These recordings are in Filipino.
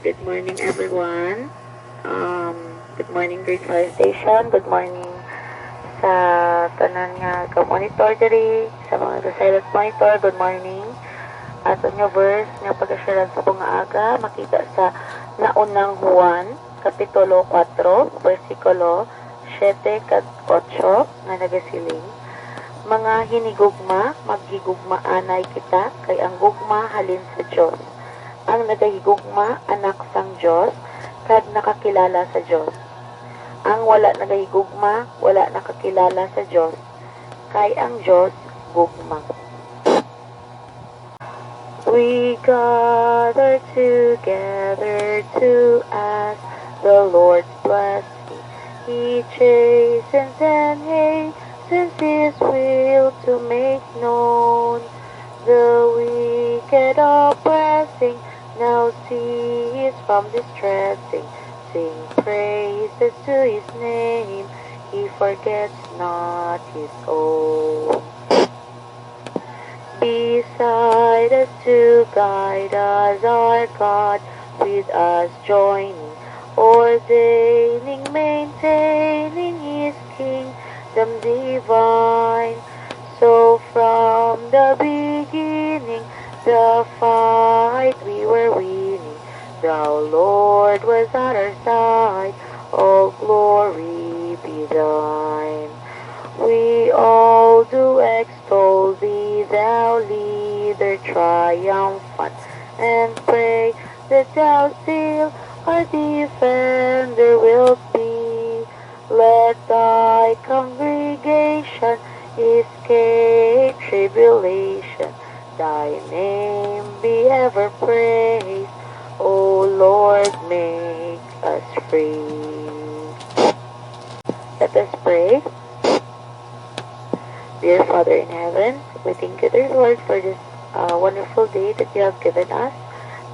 Good morning, everyone. Good morning, Grade 5 Station. Good morning sa tanan nga ka-monitor diri, sa mga silent monitor. Good morning. Ato nga verse nga pag-asyaran sa bunga aga, makita sa naunang Juan, Kapitulo 4, versikulo 7 kag 8, nga nagasiling. Mga hinigugma, maghigugmaanay kita, kay ang gugma halin sa Dios. Ang nagahigugma, anak sang Diyos, kag nakakilala sa Diyos. Ang wala nagahigugma, wala nakakilala sa Diyos, kay ang Diyos gugma. We gather together to ask the Lord's blessing. He chastens and hastens His will to make known the wicked oppressing. Now cease from distressing, sing praises to His name, He forgets not His own. Beside us to guide us, our God, with us joining, ordaining, maintaining His kingdom divine. So from the beginning, the fight we were winning. Thou, Lord, was at our side. All glory be thine. We all do extol thee, thou leader triumphant, and pray that thou still our defender wilt be. Let thy congregation escape tribulation. Thy name be ever praised, O Lord, make us free. Let us pray. Dear Father in heaven, we thank you, dear Lord, for this wonderful day that you have given us.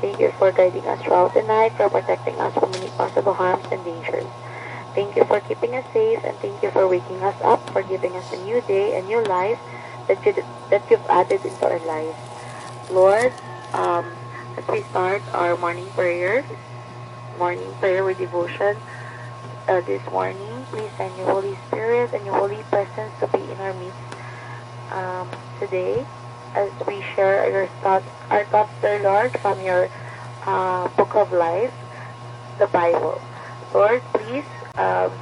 Thank you for guiding us throughout the night, for protecting us from any possible harms and dangers. Thank you for keeping us safe, and thank you for waking us up, for giving us a new day, a new life that you've added into our lives. Lord, as we start our morning prayer with devotion this morning, please send your Holy Spirit and your Holy Presence to be in our midst today, as we share our thoughts, dear Lord, from your book of life, the Bible. Lord, please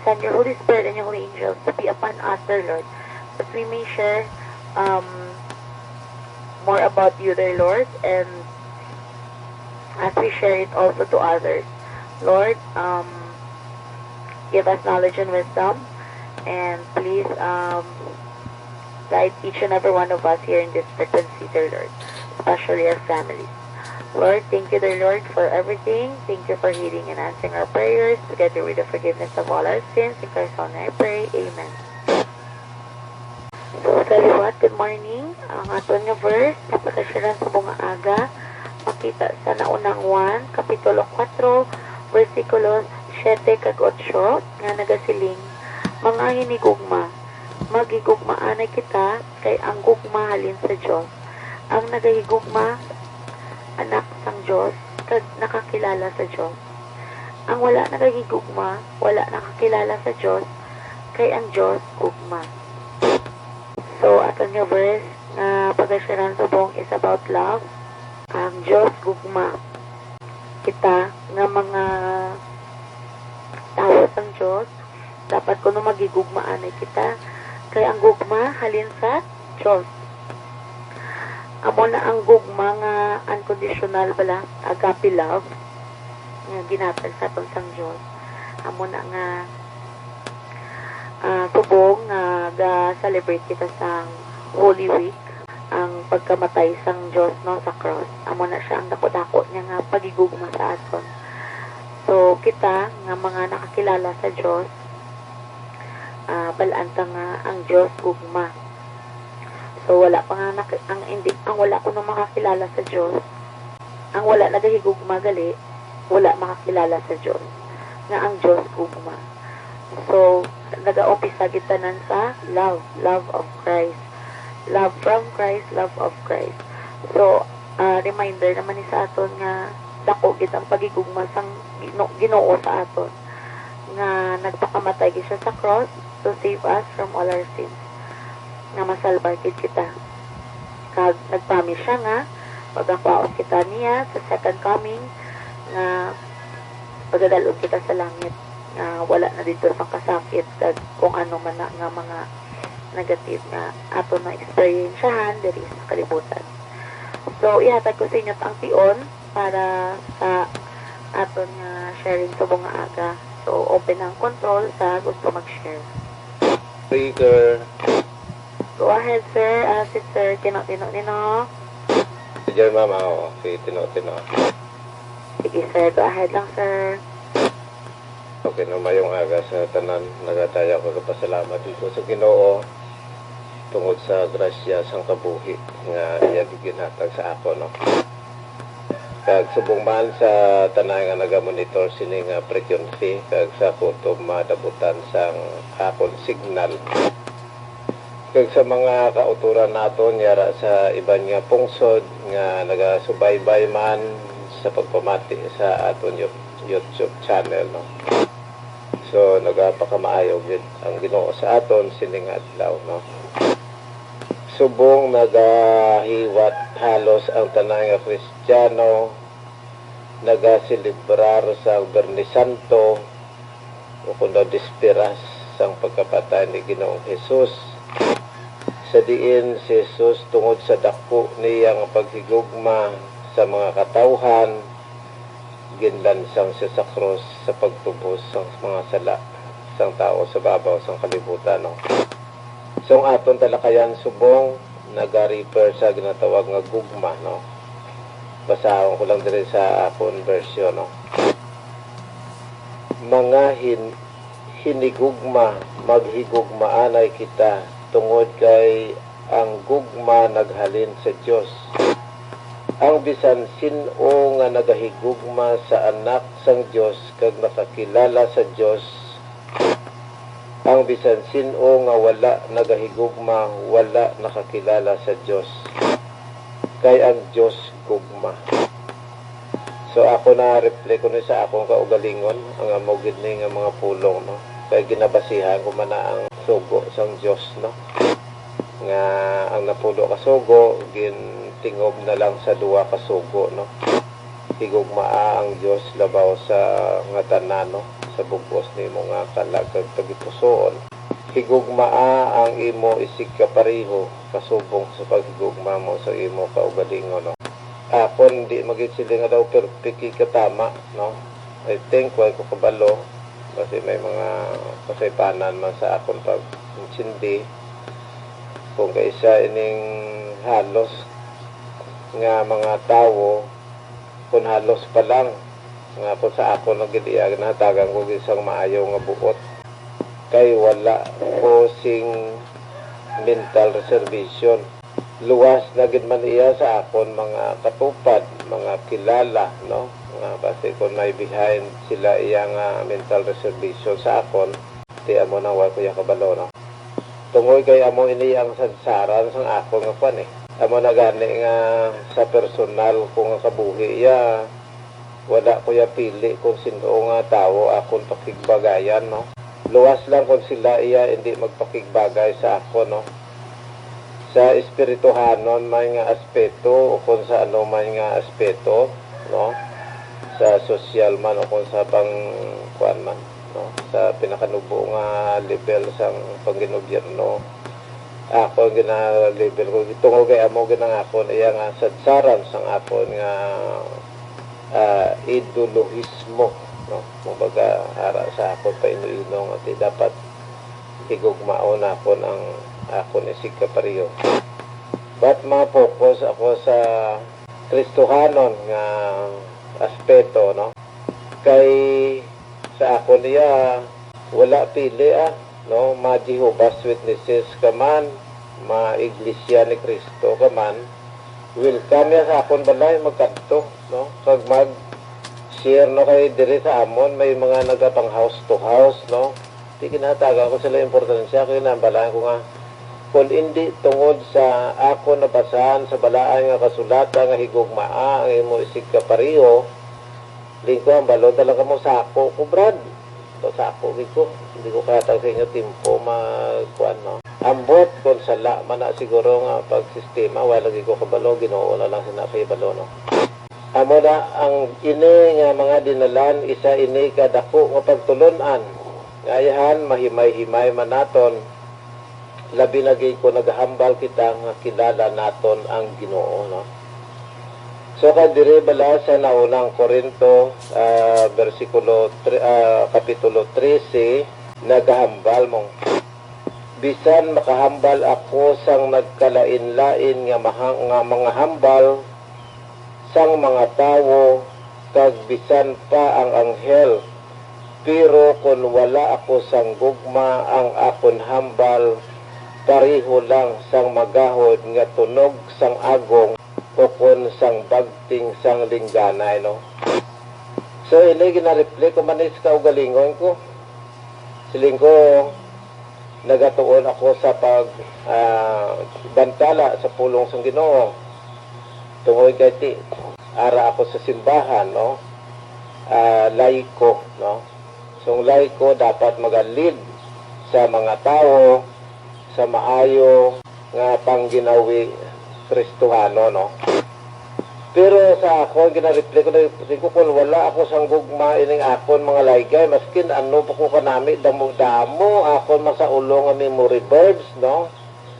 send your Holy Spirit and your holy angels to be upon us, dear Lord, that we may share more about you, dear Lord, and as we share it also to others. Lord, give us knowledge and wisdom, and please guide each and every one of us here in this frequency, dear Lord, especially our families. Lord, thank you, dear Lord, for everything. Thank you for hearing and answering our prayers, together with the forgiveness of all our sins. In Christ's name I pray. Amen. So, kaliwat, good morning. Ang aton nga verse, napakasyaran sa bunga aga, makita sa naunang Juan, Kapitulo 4, versikulo 7 kag 8, nga nagasiling, mga hinigugma, magigugmaanay kita, kay ang gugma halin sa Diyos. Ang nagahigugma, anak sang Diyos, kag nakakilala sa Diyos. Ang wala nagahigugma, wala nakakilala sa Diyos, kay ang Diyos gugma. So, aton nga verse na pag-asyaran sa buong is about love. Ang Diyos gugma. Kita nga mga tao sang Diyos, dapat kuno magigugmaan ay kita, kay ang gugma halin sa Diyos. Amo na ang gugma nga unconditional bala, agape love, nga ginatag sa atong sang Diyos. Amo na nga subong nga ga-celebrate kita sa Holy Week, ang pagkamatay sang Diyos no sa cross. Amo na siya ang dako-dako niya nga pagigugma sa aton. So kita nga mga nakakilala sa Diyos, balanta nga ang Diyos gugma. So wala pa nga ang wala ko nang makakilala sa Diyos, ang wala nagahigugma gali, wala makakilala sa Diyos nga ang Diyos gugma. So nag-aumpisa gitanan sa love of Christ. Love from Christ, love of Christ. So, reminder naman ni sa aton nga dako gid ang pagigugma sang Ginoo sa aton nga nagpakamatay gid siya sa cross to save us from all our sins, nga masalbar gid kita. Kag nagpromise siya nga pagakwaon kita niya sa second coming, nga pagdadalog kita sa langit, nga wala na dito sa kasakit kag kung ano man na nga mga negative nga aton na experiensyahan diri sa kalibutan. So ihatag ko sa inyo ang tion para sa aton nga sharing subong nga aga. So open ang control sa gusto mag-share. Speaker. Go ahead, sir. Si Sir Tino-Tino Nino. Diyan, ma'am. Ako. Si Tino-Tino. Sige, sir. Go ahead lang, sir. Okay na mayong aga sa tanan. Nagataya ko kapasalamat dito sa Ginoo tungod sa grasya sang kabuhi nga iya giginhatag sa ako, no? Kag subong man sa tanan nga naga-monitor sini nga frequency kag sa kutob madabutan sang akon signal. Kag sa mga kauturan naton yara sa iban nga pungsod nga nagasubaybay man sa pagpamati sa aton YouTube channel, no? So nagapakamaayo gid ang Ginoo sa aton sining adlaw, no? Subong nagahiwat halos ang tanan nga Kristiyano nagaselebrar sa Berni Santo o kuno disperas sang pagkapatay ni Ginoong Hesus. Sa diin si Jesus tungod sa dako niyang paghigugma sa mga katawhan, ginlansang siya sa krus sa pagtubos sa mga sala sang tao sa babaw sang kalibutan, no? So ang aton talakayan subong naga-refer sa ginatawag nga gugma, no? Basahon ko lang diri sa akon version, no? Mga hinigugma, maghigugmaanay kita tungod kay ang gugma naghalin sa Dios. Ang bisan sin-o nga nagahigugma sa anak sang Dios kag nakakilala sa Dios, ang bisan sin-o nga wala nagahigugma wala nakakilala sa Dios, kay ang Dios gugma. So ako na reflect ko ni sa akong kaugalingon ang amo gid ni nga mga pulong, no? Kay ginabasihan ko man na ang sugo sang Dios, no? Nga ang napulo ka sugo gintingob na lang sa duwa ka sugo, no? Higugmaa ang Dios labaw sa nga tanan, no? Sa bugos nimo nga kalagag tagipusoon. Higugmaa ang imo isig kapareho kasubong sa paghigugma mo sa imo kaugalingon, no? Akon di magid sila nga daw perfect katama, no? I think why ko kabalo kasi may mga kasaypanan man sa akon pag insindi kung kaisa ining halos nga mga tawo kung halos pa lang nga po sa ako nagdiag na tagang ko isang maayaw nga buot kay wala ko sing mental reservation. Luwas na gid man iya sa akon mga katupad, mga kilala, no? Nga base kung may behind sila iya nga mental reservation sa akon, di amo nang wa ko ya kabalo, no? Tungoy kay amo ini ang sadsaran sang akon nga pan, eh. Amo na gani nga sa personal ko nga kabuhi iya wala ko ya pili kung sino nga tao akon pakigbagayan, no? Luwas lang kung sila iya hindi magpakigbagay sa ako, no? Sa espirituhanon may nga aspeto o kung sa ano may nga aspeto, no? Sa social man o kung sa pang kuan man, no? Sa pinakanubo nga level sang panggobyerno, ako gina-level ko tungo kay amo ginangakon iya nga sadsaran sang akon nga ideolohismo, no? Kumbaga ara sa akon pa ino-ino nga dapat higugmaon akon ang akon isig kapareho. But ma-focus ako sa Kristohanon nga aspeto, no? Kay sa akon niya wala pili, no? Ma-Jehovah's Witnesses ka man, ma-Iglesia ni Kristo ka man, welcome ya sa akon balay magkadto, no? Kag mag-share, no, kay diri sa amon may mga nagatang house to house, no? Di kinataga ko sila importansya kay nambalaan ko nga kung hindi tungod sa ako nabasahan sa balaan nga kasulatan nga higugmaa ang imo isig kapareho Lingko ang balon talaga mo sako ko brad. To sako ko. Hindi ko kaya sa inyo timpo magkuan no. Ambot kon sala man na siguro nga pag sistema wala lagi ko kabalo Ginoo na lang sinapay balo no. Amo na ang ini nga mga dinalan isa ini kadako nga pagtulunan. Ngayahan mahimay-himay man naton labi na gay ko naghambal kita nga kilala naton ang Ginoo no. So kadire bala sa naunang Korinto kapitulo 13 naghambal mong bisan makahambal ako sang nagkalain-lain nga mga hambal sang mga tawo kag bisan pa ang anghel pero kung wala ako sang gugma ang akon hambal pareho lang sang magahod nga tunog sang agong o kung sang bagting sang lingganay no. So ini gina-reflect ko manis ka ugalingon ko siling ko nagatuon ako sa pag bantala sa pulong sang Ginoo tungod kay ti ara ako sa simbahan no laiko no. So ang laiko dapat magalid sa mga tao sa maayo nga pangginawi Kristohano no. Pero sa ako gina-reflect ko kung wala ako sang gugma ining akon mga laygay maskin ano pa ko kanami damo-damo akon masaulo nga memory verbs no.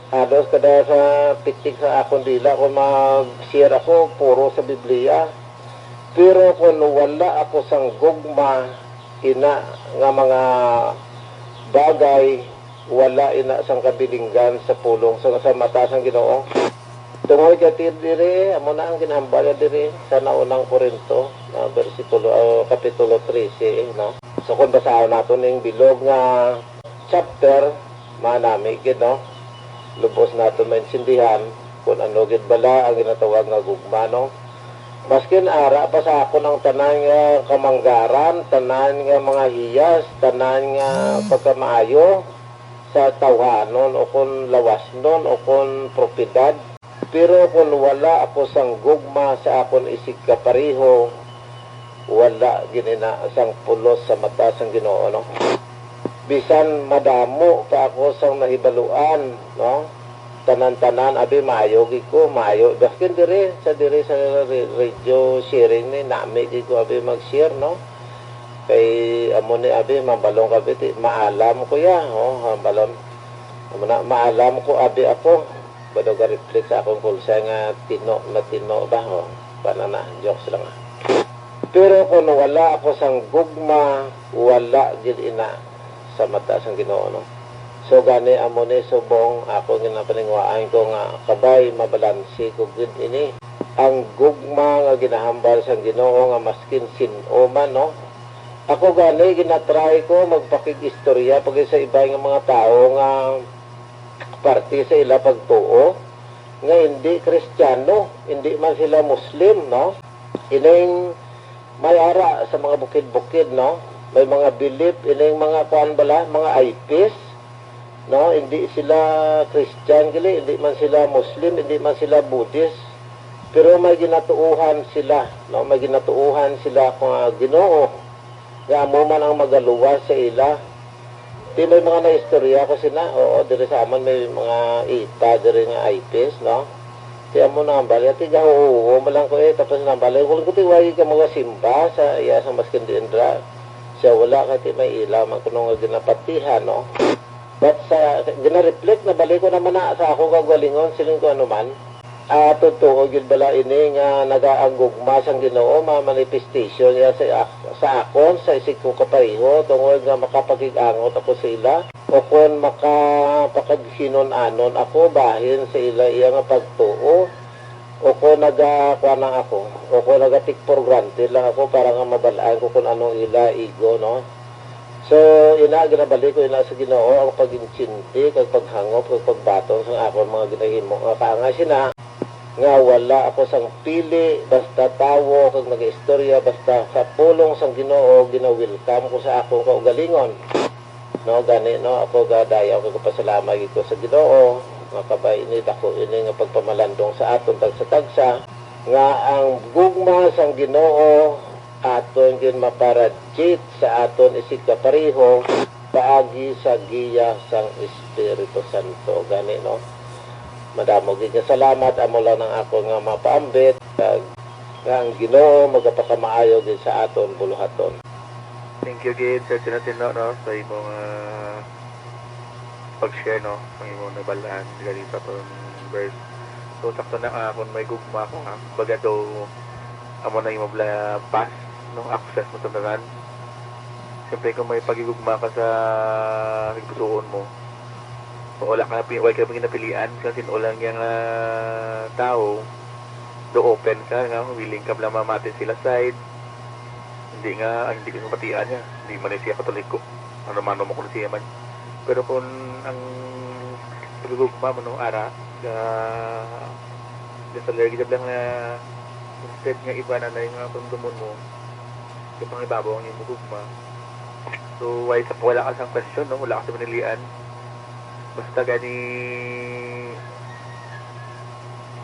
Halos kada sa pitik sa akon dila kung mag-share ako puro sa Biblia. Pero kung wala ako sang gugma ina nga mga bagay wala ina sang kabilinggan sa pulong sa mata sang Ginoo. Tungod kay dire amo na ang ginhambal dire sa naunang Korinto na kapitulo 13 no. So kung basahon nato ning bilog nga chapter manami gid no. Lubos nato maintindihan kung ano gid bala ang ginatawag nga gugma no. Maskin ara pa sa ako ng tanan nga kamanggaran, tanan nga mga hiyas, tanan nga pagkamaayo sa tawhanon o kung lawasnon o kung propiedad. Pero kung wala ako sang gugma sa akon isig kapareho, wala ginina sang pulos sa mata sang Ginoo no. Bisan madamo pa ako sang nahibaluan no. Tanan-tanan abi maayo gid ko maayo baskin dire sa radio sharing ni nami gid ko abi mag-share no. Kay amo ni abi mabalong kabiti maalam ko ya balon maalam ko abi ako bado ka reflect sa akong kulsa nga tino ba panana jokes lang pero kung wala ako sang gugma wala gid ina sa mata sang Ginoo no. So gani amo ni subong ako ginapaningwaan ko nga kabay mabalansi ko gid ini ang gugma nga ginahambal sang Ginoo nga maskin sin-o man no. Ako gani ginatry ko magpakig-istorya pag sa iba nga mga tao nga parte sa ila pagtuo nga hindi Kristiyano, hindi man sila Muslim no. Ining may ara sa mga bukid-bukid no. May mga belief ining mga kuan bala, mga IPs no, hindi sila Christian gali, hindi man sila Muslim, hindi man sila Buddhist, pero may ginatuuhan sila no, may ginatuuhan sila kung Ginoo nga amo man ang magaluwas sa ila. Di may mga naistorya ko sina oo dire sa aman may mga ita dire nga IPs no. Di amo na bali ati ga oo mo lang ko tapos na bali kung ko tiwagi ka mga simba sa iya sa maskin diendra siya wala kay may ilaw man kuno nga ginapatihan no. But sa gina-reflect na balik ko naman na sa ako kagalingon siling ko ano man totoo gid bala ini nga nagaanggugma sang Ginoo manifestation ya sa akon sa isig ko kapareho tungod nga makapakig-angot ako sa ila o kun makapakaghinon-anon ako bahin sa ila iya nga pagtuo o kung nagakuanang ako o kung nagatik for granted lang ako para nga mabalaan ko kung anong ila ego no. So, ginabalik ko sa Ginoo ang pag-insinti, kag paghangop, kag pagbatong sa akong mga ginahimo. Nga sina, nga wala ako sang pili, basta tawo, kag nag-istorya, basta sa pulong sang Ginoo, ginawilkam ko sa akong kaugalingon. No, gani, no, ako gadayaw, kag pasalamay ko sa Ginoo, nga kabay ini, dako ini, nga pagpamalandong sa aton, tagsa-tagsa, nga ang gugma sang Ginoo, aton gin maparajit sa aton isig kapareho paagi sa giya sang Espiritu Santo gani no. Madamo gid nga salamat amo lang ng ako nga mapaambit kag ang Ginoo magapakamaayo gid sa aton buluhaton. Thank you gid Sir Tinatino no sa imong pag-share no ang imong nabalaan gali sa tong verse. So sakto na kung may gugma ko ha baga daw amo na imong pass no access mo sa tanan. Siyempre kung may pagigugma ka sa higbusuon mo wala ka ginapilian kasi ulang yung tao do open ka nga willing ka lang mamatin sila side hindi ka mapatian niya hindi man siya katoliko ano man mo kung siya man pero kung ang pagigugma mo no ara sa lergid lang na instead nga iba na yung pagdumon mo yung pangibabaw ang yung gugma. So, wala ka sang question, no? Wala ka sa manilian. Basta gani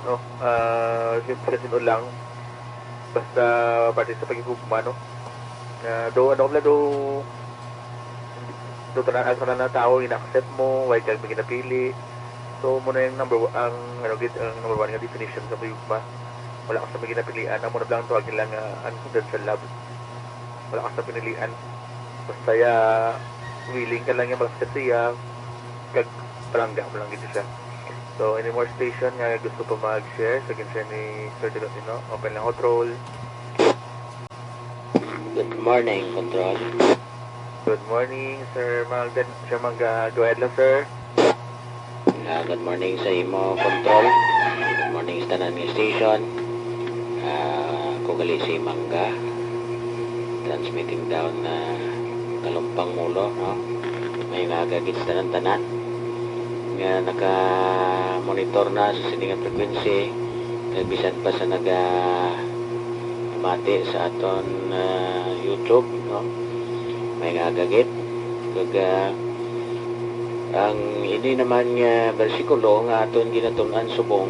no? Siyempre lang basta parte sa pagigugma, no? Do tanan na tao ina-accept mo, why kang ginapili. So, muna yung number one nga definition sa pagigugma. Wala ka sa ginapilian. Ang muna lang tawag nila nga unconditional love. Wala ka sa pinilian. Basta willing ka lang yung mag-accept siya kag palangga mo lang dito siya. So any more station nga gusto pa mag-share sa kinsa ni Sir Tinatino, open lang hot roll. Good morning, Control. Good morning Sir Magdan. Siya go ahead lang sir. Good morning sa imo, Control. Good morning sa tanan nga station. Kugali si Mangga transmitting down Kalumpang Mulo, no? May nagagit sa tanan nga naka-monitor na sa siningang frequency bisan pa sa mati sa aton YouTube, no? May nagagit kag ang ini naman nga bersikulo nga aton ginatun-an subong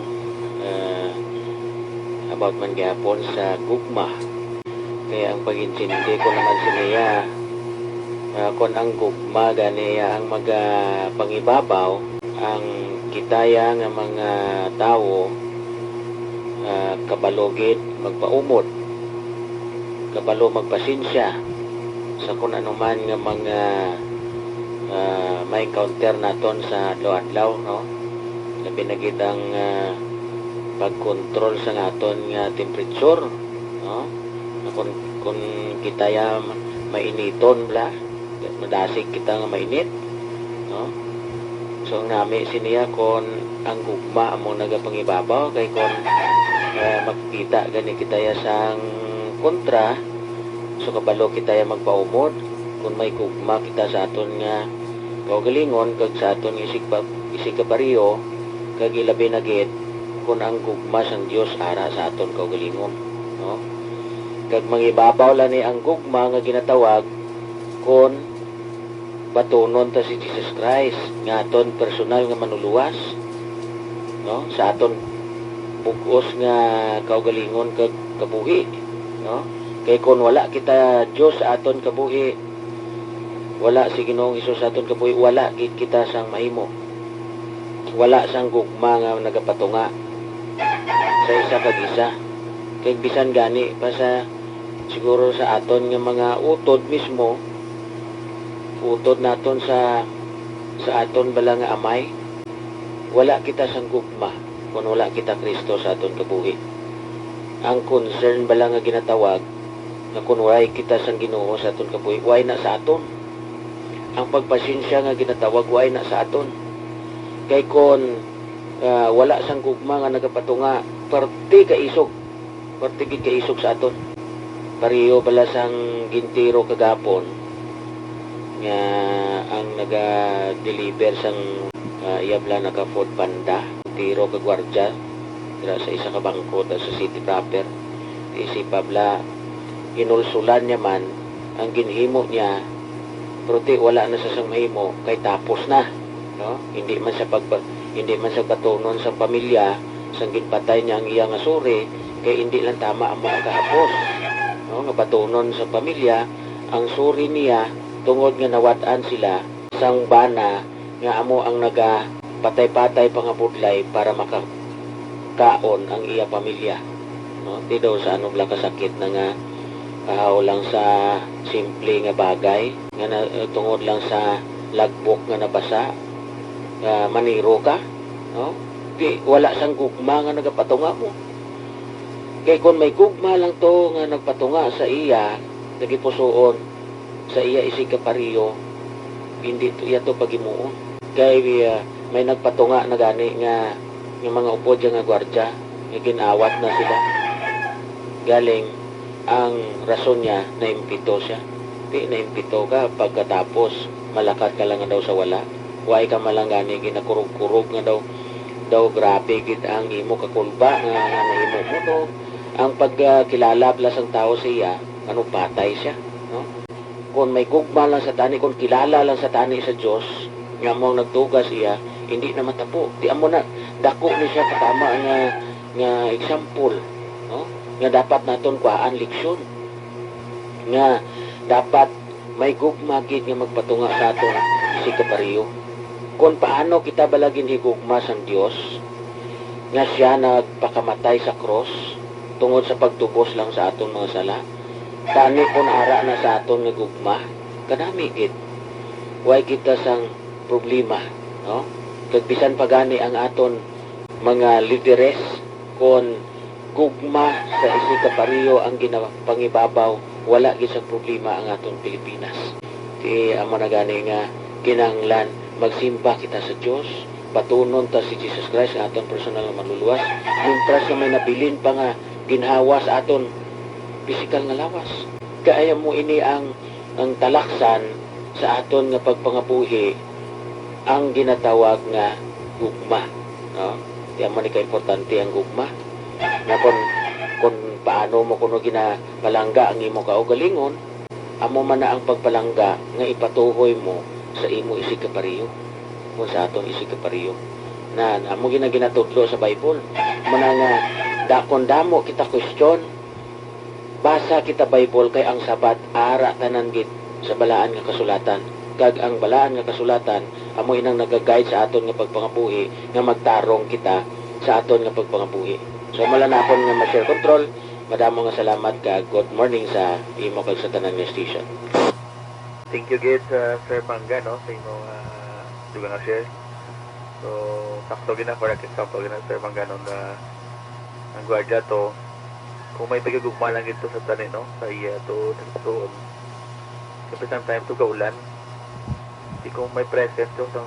about man gyapon sa gugma kaya ang pag-intindi ko naman sa niya kung ang gugma ganiya ang pangibabaw ang kitaya nga mga tao kabalogit magpaumot kabalo magpasinsya sa kung anuman nga mga may counter naton sa adlaw-adlaw, no? Labi na gid ang pagkontrol sa naton nga temperature, no? Kung kitaya mainiton bla madasig kita nga mainit, no? So nami siniya kon ang gugma amo nagapangibabaw kay kon makita gani kitaya sang kontra so kabalo kitaya magpaumod kung may gugma kita sa aton nga kaugalingon kag sa aton isig kabariyo kag ilabi na gid kung ang gugma sang Dios ara sa aton kaugalingon, no? Kag mangibabaw lang ni ang gugma nga ginatawag kon batunon ta si Jesus Christ nga aton personal nga manuluwas, no? Sa aton bugos nga kaugalingon kag kabuhi, no? Kay kon wala kita Dios sa aton kabuhi, wala si Ginoong Hesus sa aton kabuhi, wala gid kita sang mahimo, wala sang gugma nga nagapatunga sa isa kag isa. Kay bisan gani pa sa siguro sa aton nga mga utod mismo, utod naton sa aton bala nga amay, wala kita sang gugma kung wala kita Kristo sa aton kabuhi. Ang concern bala nga ginatawag na kung wala kita sang Ginoo sa aton kabuhi, wala na sa aton. Ang pagpasensya nga ginatawag wala na sa aton. Kay kon wala sang gugma nga nagapatunga, parte gid kaisog sa aton. Pareho bala sang gintiro kagapon nga ang naga-deliver sang iyabla naka-food panda, tiro ka gwardya dira sa isa ka bangko sa city proper. Isipabla inulsulan niya man ang ginhimo niya, pero wala na sa sang mahimo kay tapos na, no? Hindi man sa batunon sa pamilya sang ginpatay niya ang iyang asuri kay hindi lang tama ang mga kahapos, no, nga batunon sa pamilya ang suri niya tungod nga nawad-an sila sang bana nga amo ang naga patay-patay pangabudlay para makakaon ang iya pamilya, no? Di daw sa anong lang kasakit na nga kahaw lang sa simple nga bagay nga tungod lang sa lagbok nga nabasa, maniro ka, no? Di wala sang gugma nga nagapatunga mo. Kay kung may gugma lang to nga nagpatunga sa iya, nagipusoon sa iya isig kapariyo, hindi to iya to pagimuon. Kay may nagpatunga na gani nga yung mga upod nga gwardya, nga ginawat na sila. Galing ang rason niya na impito siya. Di na impito ka pagkatapos malakat ka lang daw sa wala. Way ka malang gani ginakurog-kurog nga daw grabe gid ang imo kakulba nga nahimo mo to. Ang pagkilala pala sang tao siya, ano patay siya, no? Kung may gugma lang sa tani, kung kilala lang sa tani sa Dios, nga mo nagtugas siya, hindi na matapo. Di amo na dako ni siya katama nga example, no? Nga dapat naton kuhaan leksyon. Nga dapat may gugma gid nga magpatunga sa aton si kapariyo. Kung paano kita balagin higugma sang Dios nga siya nagpakamatay sa cross tungod sa pagtubos lang sa aton mga sala. Tani kung ara na sa aton nga gugma, kadami gid. Way kita sang problema, no? Kag bisan pagani ang aton mga lideres kon gugma sa isig kapariyo ang ginapangibabaw, wala gid sa problema ang aton Pilipinas. Di amo na gani nga kinahanglan magsimba kita sa Dios, patunon ta si Jesus Christ ang aton personal nga manluluwas, mientras na may nabilin pa nga ginhawa sa aton pisikal nga lawas. Kaya mo ini ang talaksan sa aton nga pagpangabuhi ang ginatawag nga gugma, no? Di amo ni ka-importante ang gugma. Na kung paano mo kuno ginapalangga ang imo kaugalingon, amo man na ang pagpalangga nga ipatuhoy mo sa imo isig kapariyo, kung sa aton isig kapariyo na amo ginatudlo sa Bible mo na nga dakon damo kita question, basa kita Bible kay ang sabat ara tanan gid sa balaan nga kasulatan. Kag ang balaan nga kasulatan amo inang nagaguide sa aton nga pagpangabuhi nga magtarong kita sa aton nga pagpangabuhi. So malanapon nga ma-share control, madamo nga salamat kag good morning sa imo kag sa tanan nga station. Thank you guys, Sir Mangga, no, sa imo dugang nga share. So sakto gina for example gina Sir Mangga no na ang gwardiya to kung may pagagugma lang ito sa tanin, no, sa iya to tuon. Kasi sometimes to kaulan. Di kung may presence to sa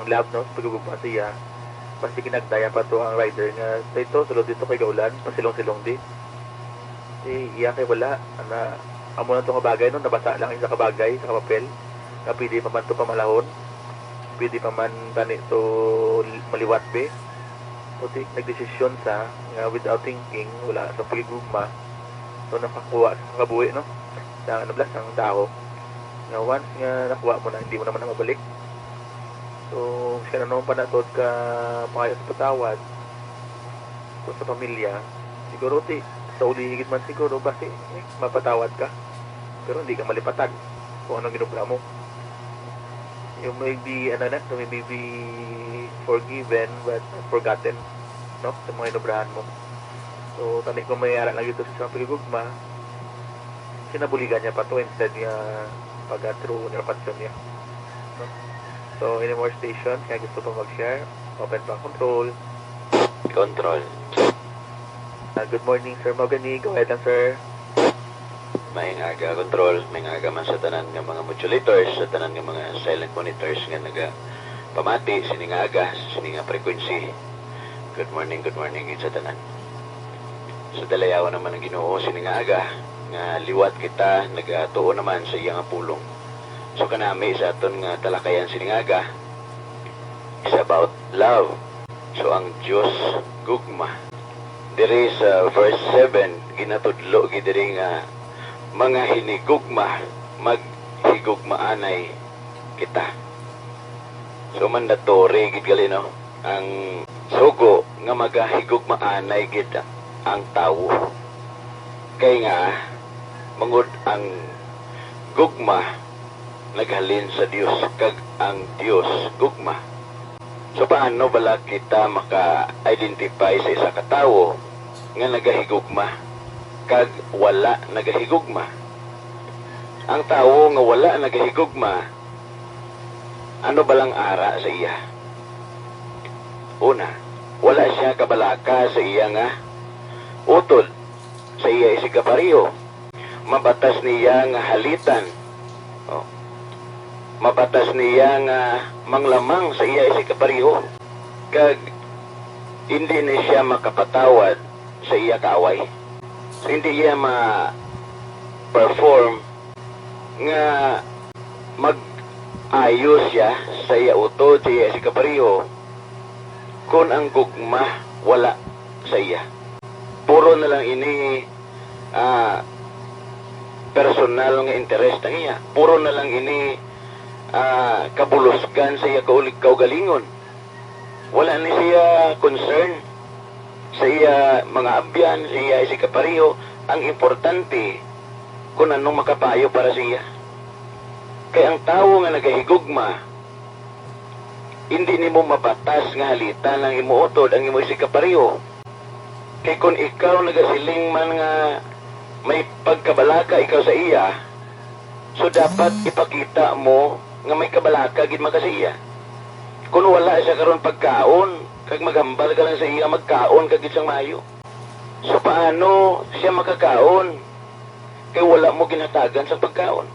lab, no, sa pagagugma siya, basta kinagdaya pa to ang rider nga sa ito, sulod dito kay kaulan, pasilong-silong di. Iya kay wala, na amo na itong kabagay, no, nabasa lang sa kabagay, sa kapapel, na pwede pa man ito pamalahon, pwede pa man tani ito maliwat be. So, nagdesisyon sa, without thinking, wala sa pagigugma, so nakakuha sa kabuhi, no, sa nablas ng tao. Nga once nga nakuha mo na, hindi mo naman na mabalik. So, siya na naman pa natod ka pakaya sa patawad, so sa pamilya, siguro sa uli higit man siguro, basi mapatawad ka, pero hindi ka malipatan kung anong ginubra mo. You may be, so may be forgiven but not forgotten, no, sa mga inubrahan mo. So, tani kung may ara lang ito sa pagigugma, sinabuligan niya pa to instead niya pag-true niya pasyon niya, no? So, any more station, kaya gusto pa mag-share, open pa control. Good morning, Sir Mogani. Go ahead lang, sir. May aga control, may aga man sa tanan ng mga modulators, sa tanan ng mga silent monitors nga naga pamati, sining aga, sining frequency. Good morning sa tanan. Sa dalayawan naman ng Ginoo sining aga, nga liwat kita, nagatuo naman sa iyang pulong. So kanami sa aton nga talakayan sining aga is about love. So ang Dios gugma. Diri sa verse 7, ginatudlo gidiri nga mga hinigugma, maghigugmaanay kita. So mandatory gid gali, no, ang sugo nga magahigugmaanay gid ang tawo. Kay nga Mangod ang gugma naghalin sa Dios, kag ang Dios gugma. So paano bala kita maka-identify sa isa ka tawo nga nagahigugma kag wala nagahigugma? Ang tawo nga wala nagahigugma, ano balang ara sa iya? Una, wala siya kabalaka sa iya nga utod, sa iya isigapariho. Mabatas niya nga halitan. Mabatas niya nga manglamang sa iya isigapariho. Kag hindi na siya makapatawad sa iya kaaway. So, hindi siya ma-perform nga mag-ayos siya sa iya utod, sa iya isigapariho kung ang gugma wala sa iya. Puro na lang ini personal nga interest ng iya. Puro na lang ini kabulusgan sa iya kaugalingon. Wala ni siya concern sa iya mga abyan, sa iya isikapariho. Ang importante kung anong makapayo para sa iya. Kaya ang tao nga nagahigugma, hindi nimo mabatas nga halitan ang imuotod ang imo isikapariho. Kaya kung ikaw nagasiling man nga may pagkabalaka ikaw sa iya, so dapat ipakita mo nga may kabalaka gid maka sa iya. Kung wala siya karon pagkaon, kag maghambal ka lang sa iya, magkaon kag gid sang maayo. So paano siya makakaon? Kay wala mo ginhatagan sa pagkaon.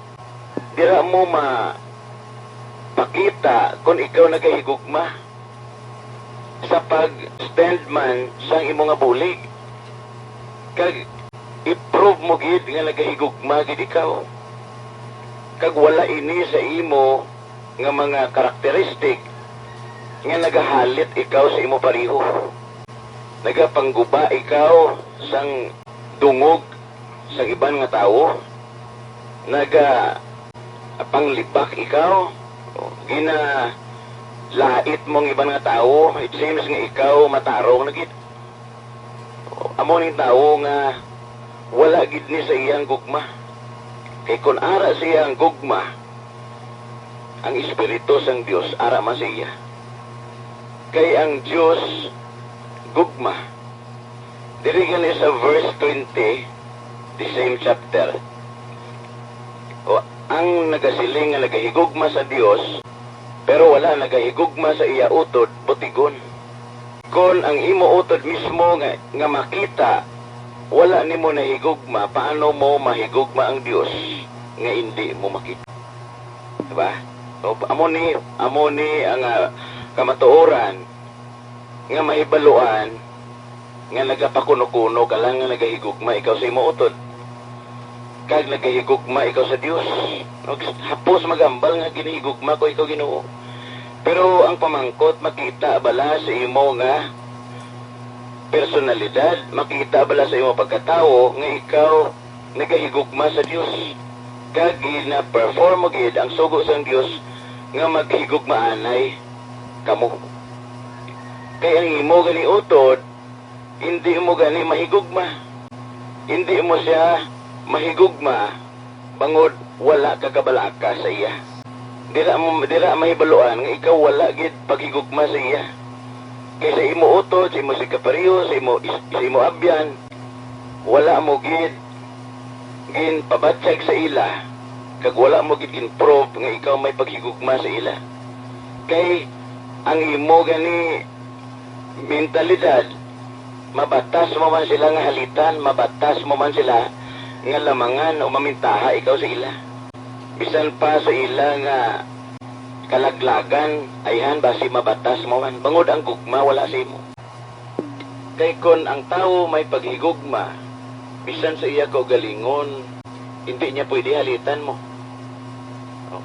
Dira mo pakita kung ikaw nagahigugma sa pag-stand man sang imo nga bulig. Kag i-prove mo gid nga nagahigugma gid ikaw. Kag wala ini sa imo nga mga karakteristik nga nagahalit ikaw sa imo pariho. Nagapangguba ikaw sang dungog sa iban nga tawo. Panglibak ikaw. Lait mong iban nga tao, it seems nga ikaw matarong na gid. Amo ning tao nga wala gid ni sa iyang gugma. Kay kun ara siya ang gugma, ang espiritu sang Dios ara man sa iya. Kay ang Dios gugma. Diri gani sa verse 20, the same chapter. Ang nagasiling nga nagahigugma sa Dios, pero wala nagahigugma sa iya utod, butigon. Kung ang imo utod mismo nga makita, wala nimo nahigugma, paano mo mahigugma ang Dios nga hindi mo makita? Diba? So, amo ni ang kamatuoran nga mahibaluan nga nagapakuno-kuno ka lang nga nagahigugma ikaw sa imo utod. Kag nagahigugma ikaw sa Dios. Hapos magambal nga ginahigugma ko ikaw Ginoo. Pero ang pamangkot, makita bala sa imo nga personalidad, makita bala sa imo pagkatao nga ikaw nagahigugma sa Dios. Kag gina-perform mo gid ang sugo sang Dios nga maghigugmaanay kamo. Kaya ang imo gani utod, hindi mo gani mahigugma. Hindi mo siya mahigugma bangod wala kakabalaka sa iya. Dira mahibaluan nga ikaw wala gid paghigugma sa iya. Kay sa imo utod, sa imo sikapariho, sa imo abyan, wala mo gid pabatsag sa ila. Kag wala mo gid proof nga ikaw may paghigugma sa ila. Kay ang imo gani mentalidad, mabatas mo man sila nga halitan, mabatas mo man sila nga lamangan o mamintaha ikaw sa ila. Bisan pa sa ila nga kalaglagan, ayhan basi mabatas mo man. Bangod ang gugma wala sa imo. Kay kon ang tao may paghigugma, bisan sa iya kaugalingon, hindi niya pwede halitan mo.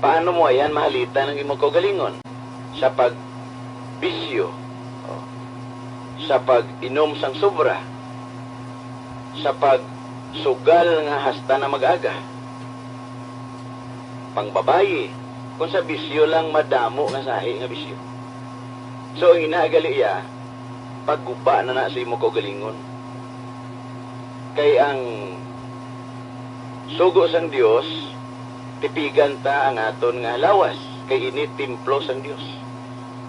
Paano mo ayan mahalitan ang imong kaugalingon? Sa pagbisyo, sa pag-inom sang sobra, sa pagsugal nga hasta na mag-aga, pangbabayi, kung sa bisyo lang madamo nga sahi nga bisyo. So ang inaagali iya, pagguba na sa imo kaugalingon. Kay ang sugo sang Dios, tipigan ta ang aton nga lawas kay ini templo sang Dios.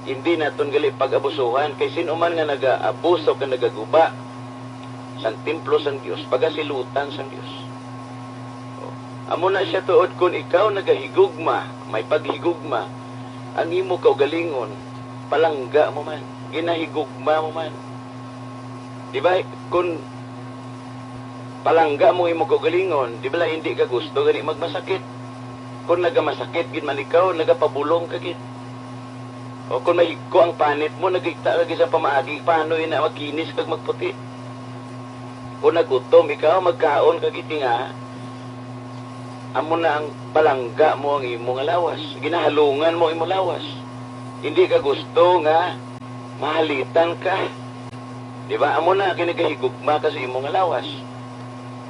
Hindi naton gali pag-abusuhan kay sino man nga nag-aabuso ka nagaguba sang templo sang Dios, pagasilutan sang Dios. Amo na siya tuod kung ikaw nagahigugma, may paghigugma, ang imo kaugalingon, palangga mo man, ginahigugma mo man. Di ba, kung palangga mo imo kaugalingon, di ba hindi ka gusto gani magmasakit? Kung nagamasakit, gin man ikaw, nagapabulong ka gin. O kung mahigko ang panit mo, nagigta ka sa pamaagi, paano yun na magkinis kag magputi? Kung nagutom, ikaw magkaon ka giti nga, amo na ang palangga mo ang imong lawas. Ginahalungan mo imong lawas. Hindi ka gusto nga mahalitan ka. Di ba? Amo na kinagahigugma ka sa imong lawas.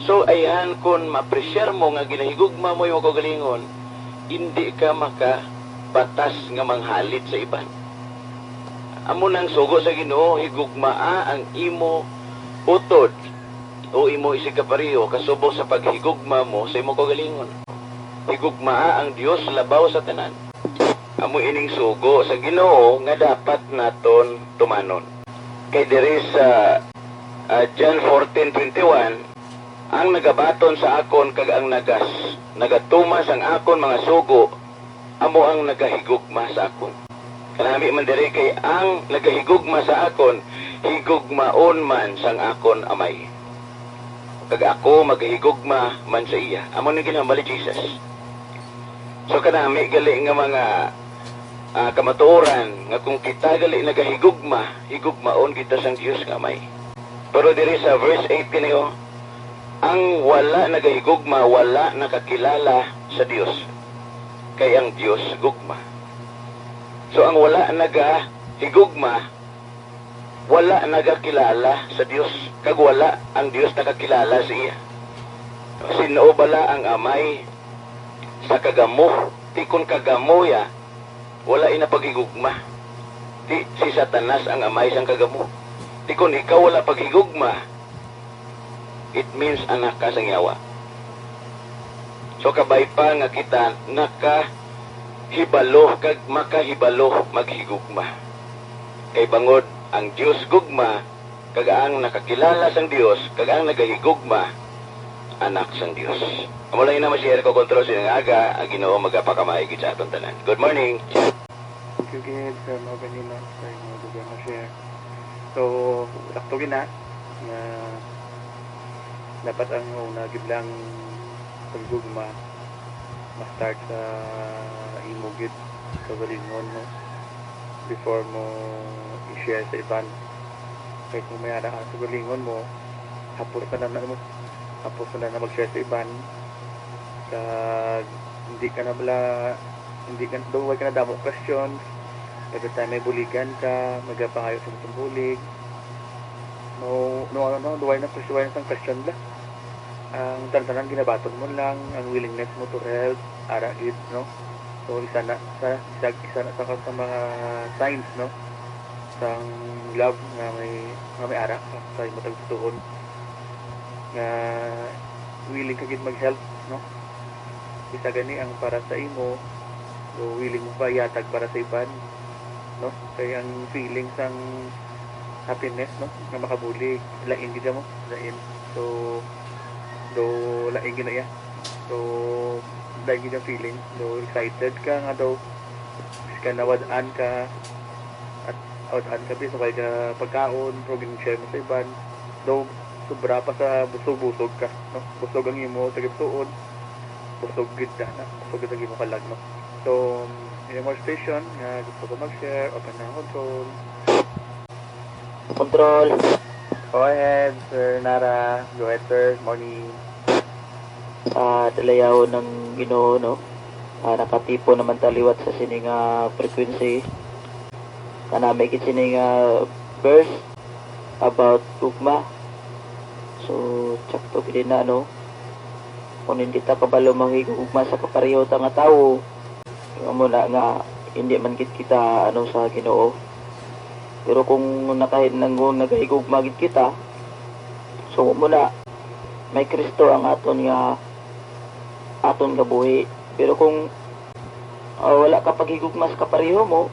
So, ayan, kung ma-pressure mo nga ginahigugma mo yung kagalingon, hindi ka makabatas nga manghalit sa iban. Amo nang sugo sa Ginoo, higugmaa ang imo utod o imo isigapariyo kasubok sa paghigugma mo sa imong kagalingon. Higugmaa ang Dios labaw sa tanan. Amo ining sugo sa Ginoo nga dapat naton tumanon. Kay diri sa John 14:21, ang nagabaton sa akon kag ang nagatumas ang akon mga sugo, amo ang nagahigugma sa akon. Kanami man diri kay ang nagahigugma sa akon, higugmaon man sang akon amay. Kag ako maghigugma man sa iya. Amo ni ginambali Jesus. So kanami gali nga mga kamatuoran nga kung kita gali nagahigugma, higugmaon kita sang Dios nga may. Pero diri sa verse 8 kaniyo, ang wala nagahigugma, wala nakakilala sa Dios. Kay ang Dios gugma. So ang wala nagahigugma, wala nagakilala sa Dios. Kag wala ang Dios nakakilala sa iya. Sino bala ang amay sa kagamo? Ti kun kagamo ya, wala ina paghigugma. Ti si Satanas ang amay sang kagamo. Ti kun ikaw wala paghigugma, it means anak ka sang yawa. So kabay pa nga kita nakahibalo kag makahibalo maghigugma. Kay bangod ang Dios gugma, kag ang nakakilala sang Dios, kag ang nagahigugma, anak sang Dios. Amo lang na ma-share ko kontrol sa aga, ang Ginoo magapakamay gid sa aton tanan. Good morning. Thank you, kids, sa mga ganila sa inyo dugang ma-share. So, sakto gina na dapat ang nagiblang paggugma ma-start sa imugid sa galingon mo before mo i-share sa iban. Kaya kung may ara sa galingon mo, hapos ka na mag-share sa iban, hindi ka na damo questions. Every time may buligan ka, magapangayo sa itong bulig. Duway na question la. Ang tantanan ginabaton mo lang, ang willingness mo to help, ara it, no? So isa na sa mga signs, no? Sang love nga may ara sa imo tagtuon. Nga willing ka gid mag-help, no? Isa gani ang para sa imo, so willing mo pa yatag para sa iban, no? Kaya ang feelings ang happiness, no? Nga makabuli, lain gid mo, lain. So lain gid na ya. So dahil gid ang feeling, excited ka nga daw, ka nawadaan ka, at awadaan ka bis, okay ka pagkaon, pero gin-share mo sa iban, daw sobra pa sa busog ka, no? Busog ang imo tagaptuon, busog gid na, busog gid ang imo kalag, no? So any more station nga gusto ko mag-share, open na control. Control. Go ahead, Sir Nara. Go ahead, sir. Morning. Dalayaw ng Ginoo, no? Nakatipo naman taliwat sa sining frequency. Kanami kit sining verse about gugma. So, tsakto gid na, no? Kung hindi ta kabalo manghigugma sa kapariyo ta nga tawo, amo na nga hindi man kit kita sa Ginoo. Pero kung nagahigugma gid kita, so muna may Kristo ang aton nga aton nga buhi. Pero kung wala ka paghigugma sa kapareho mo,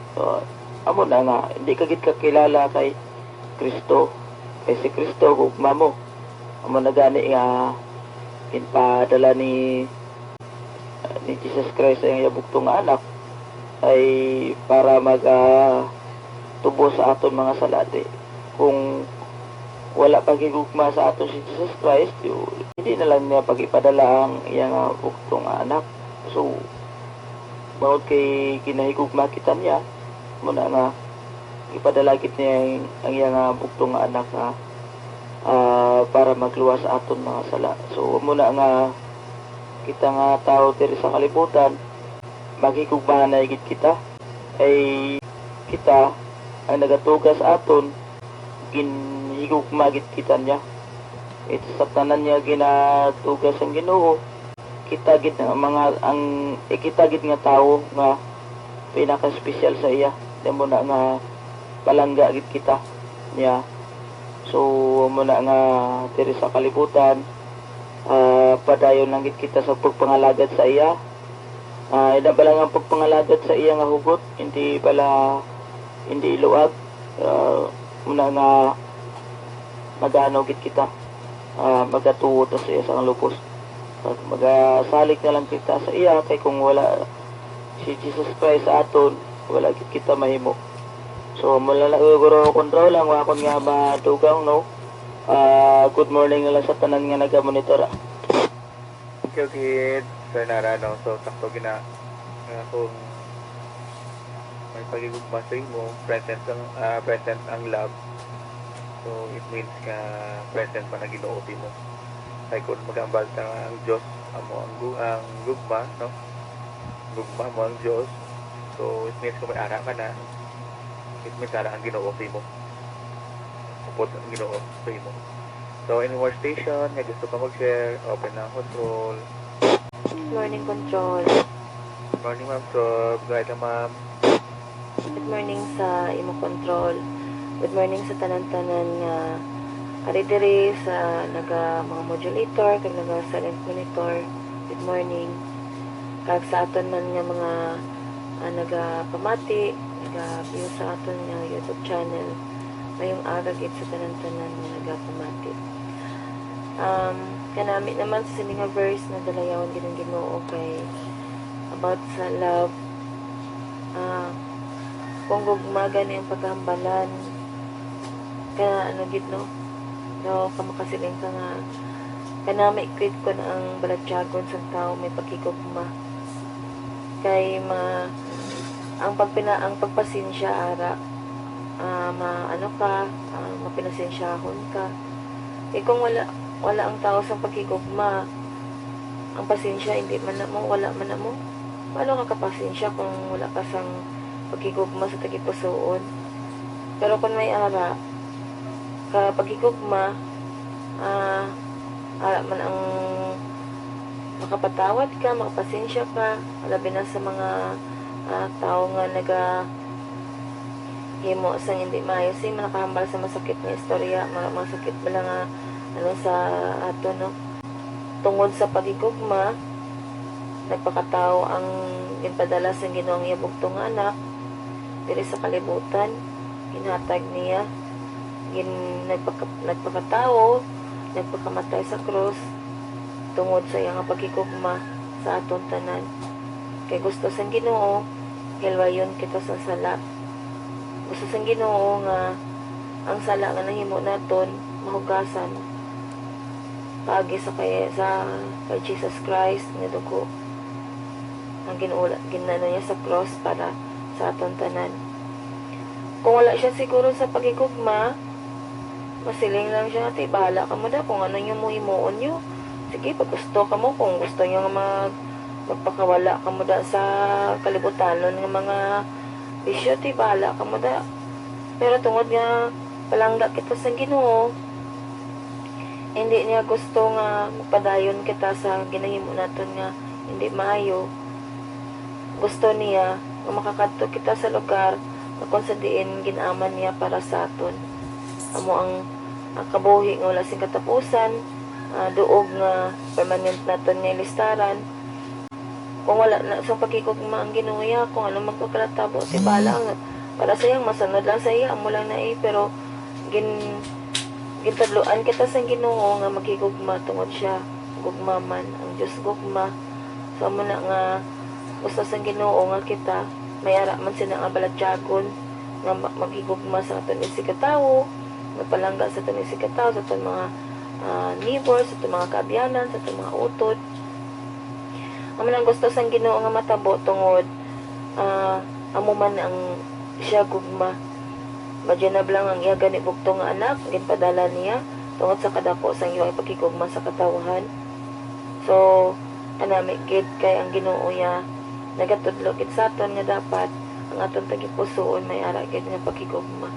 amo na nga hindi ka gid kakilala kay Kristo. Kay si Kristo gugma mo. Amo na gani nga ginpadala ni Jesus Christ ang yabuktong nga anak ay para mag tubo sa aton mga salati. Kung wala paghigugma sa aton si Jesus Christ, hindi na lang niya pagipadala ang iyang buktong nga anak. So bawat kay kinahigugma kita niya, muna nga ipadalagit niya ang iyang buktong nga anak nga para magluwas sa aton mga sala. So muna nga kita nga tao diri sa kalibutan, maghigugmahan na higit kita, ay kita ang nagatugas aton, ginhigugma gid kita niya. Ito sa tanan niya ginatugas ang Ginoo, kita gid nga kita gid nga tao nga pinaka-special sa iya. Demo na nga palangga gid kita niya. So muna nga diri sa kalibutan, padayon lang gid kita sa pagpangalagad sa iya. Ida ba lang ang pagpangalagad sa iya nga hugot, hindi iluag. Muna nga magano gid kita, magatuo ta sa iya sa lubos. Magasalig na lang kita sa iya, kay kung wala si Jesus Christ sa aton, wala gid kita mahimo. So mula na guro control lang wa kon nga madugang no. Good morning na lang sa tanan nga naga-monitor. Okay, kid. Sir Nara, no? So, sakto kung may pagigugma sa mo, present ang love. So, it means ka present pa na ginuoti mo. Kaya kung magambal ta ang Diyos, amo ang gugma, no? Gugma mo ang Diyos. So, it means kung may ara ka na, it means ara ang ginuoti mo. Upod ang ginuoti mo. So, any more station, nga gusto ka mag-share, open na control. Morning control. Good morning, ma'am. So, go ahead, ma'am. Good morning sa imo control. Good morning sa tanan-tanan nga ari diri sa mga modulator kag naga silent monitor. Good morning. Kag sa aton man nga mga naga-pamati, naga-view sa aton nga YouTube channel. Mayong aga gid sa tanan-tanan nga naga-pamati. Kanami naman sa sininga verse na dalayawan din ang Ginoo kay about sa love. Kung gugmaga na yung paghambalan ka gid no kamakasiling ka nga kanami ikrit ko na ang balatyagon sa tao may pagkigugma kay ang pagpasensya ara mapinasensyahon ka kay kung wala ang tao sa pagkigugma, ang pasensya hindi man na mo, wala man na mo. Paano ka kapasensya kung wala ka sang pagkigugma sa tagipusoon? Pero kung may ara ka pagkigugma, ara man ang makapatawad ka, makapasensya ka, alabi na sa mga tao nga himo sang hindi maayos, nakahambal sa masakit na istorya, masakit ba lang sa ato no tungod sa pagigugma nagpakatao ang ginpadala sa Ginoong iya bugtong nga anak diri sa kalibutan ginhatag niya nagpakatao nagpakamatay sa krus tungod sa iyang pagigugma sa aton tanan kay gusto sang Ginoo hilwayon kita sa sala gusto sang Ginoo nga ang sala nga nahimo naton mahugasan paagi sa kay Jesus Christ nga dugo ang ginano niya sa cross para sa aton tanan. Kung wala siya siguro sa pagigugma, masiling lang siya nga bahala ka mo da kung ano yung muhimuon nyo. Sige, pag gusto ka mo, kung gusto nyo nga magpakawala ka mo da sa kalibutanon ng mga bisyo, bahala ka mo da. Pero tungod nga palangga kita sa Ginoo, hindi niya gusto nga magpadayon kita sa ginahimo naton nga hindi maayo. Gusto niya nga makakadto kita sa lugar na kung sa diin ginaman niya para sa aton. Amo ang kabuhi nga wala sing katapusan, duog nga permanent naton nga listaran, kung wala na sa pagkikugma ang Ginoo iya, kung ano magpakalatabo si bala nga para sa iyang masunod lang sa iya amo lang na pero gintadluan kita sa Ginoo nga magkikugma tungod siya gugma man ang Dios gugma. So amo na nga gusto sa Ginoo nga kita may ara man sila nga balatyagon nga magkikugma sa aton isig katawo, magpalangga sa aton isig katawo, sa aton mga neighbors, sa aton mga kaabyanan, sa aton mga utod. Amo lang gusto sang Ginoo nga matabo tungod amo man ang siya gugma. Madyanab lang ang iya gani bugtong nga anak ginpadala niya tungod sa kadako sang iyang pagkikugma sa katawhan. So anami gid kay ang Ginoo ya nagatudlo gid sa aton nga dapat ang aton tagipusoon may ara gid nga pagkikugma.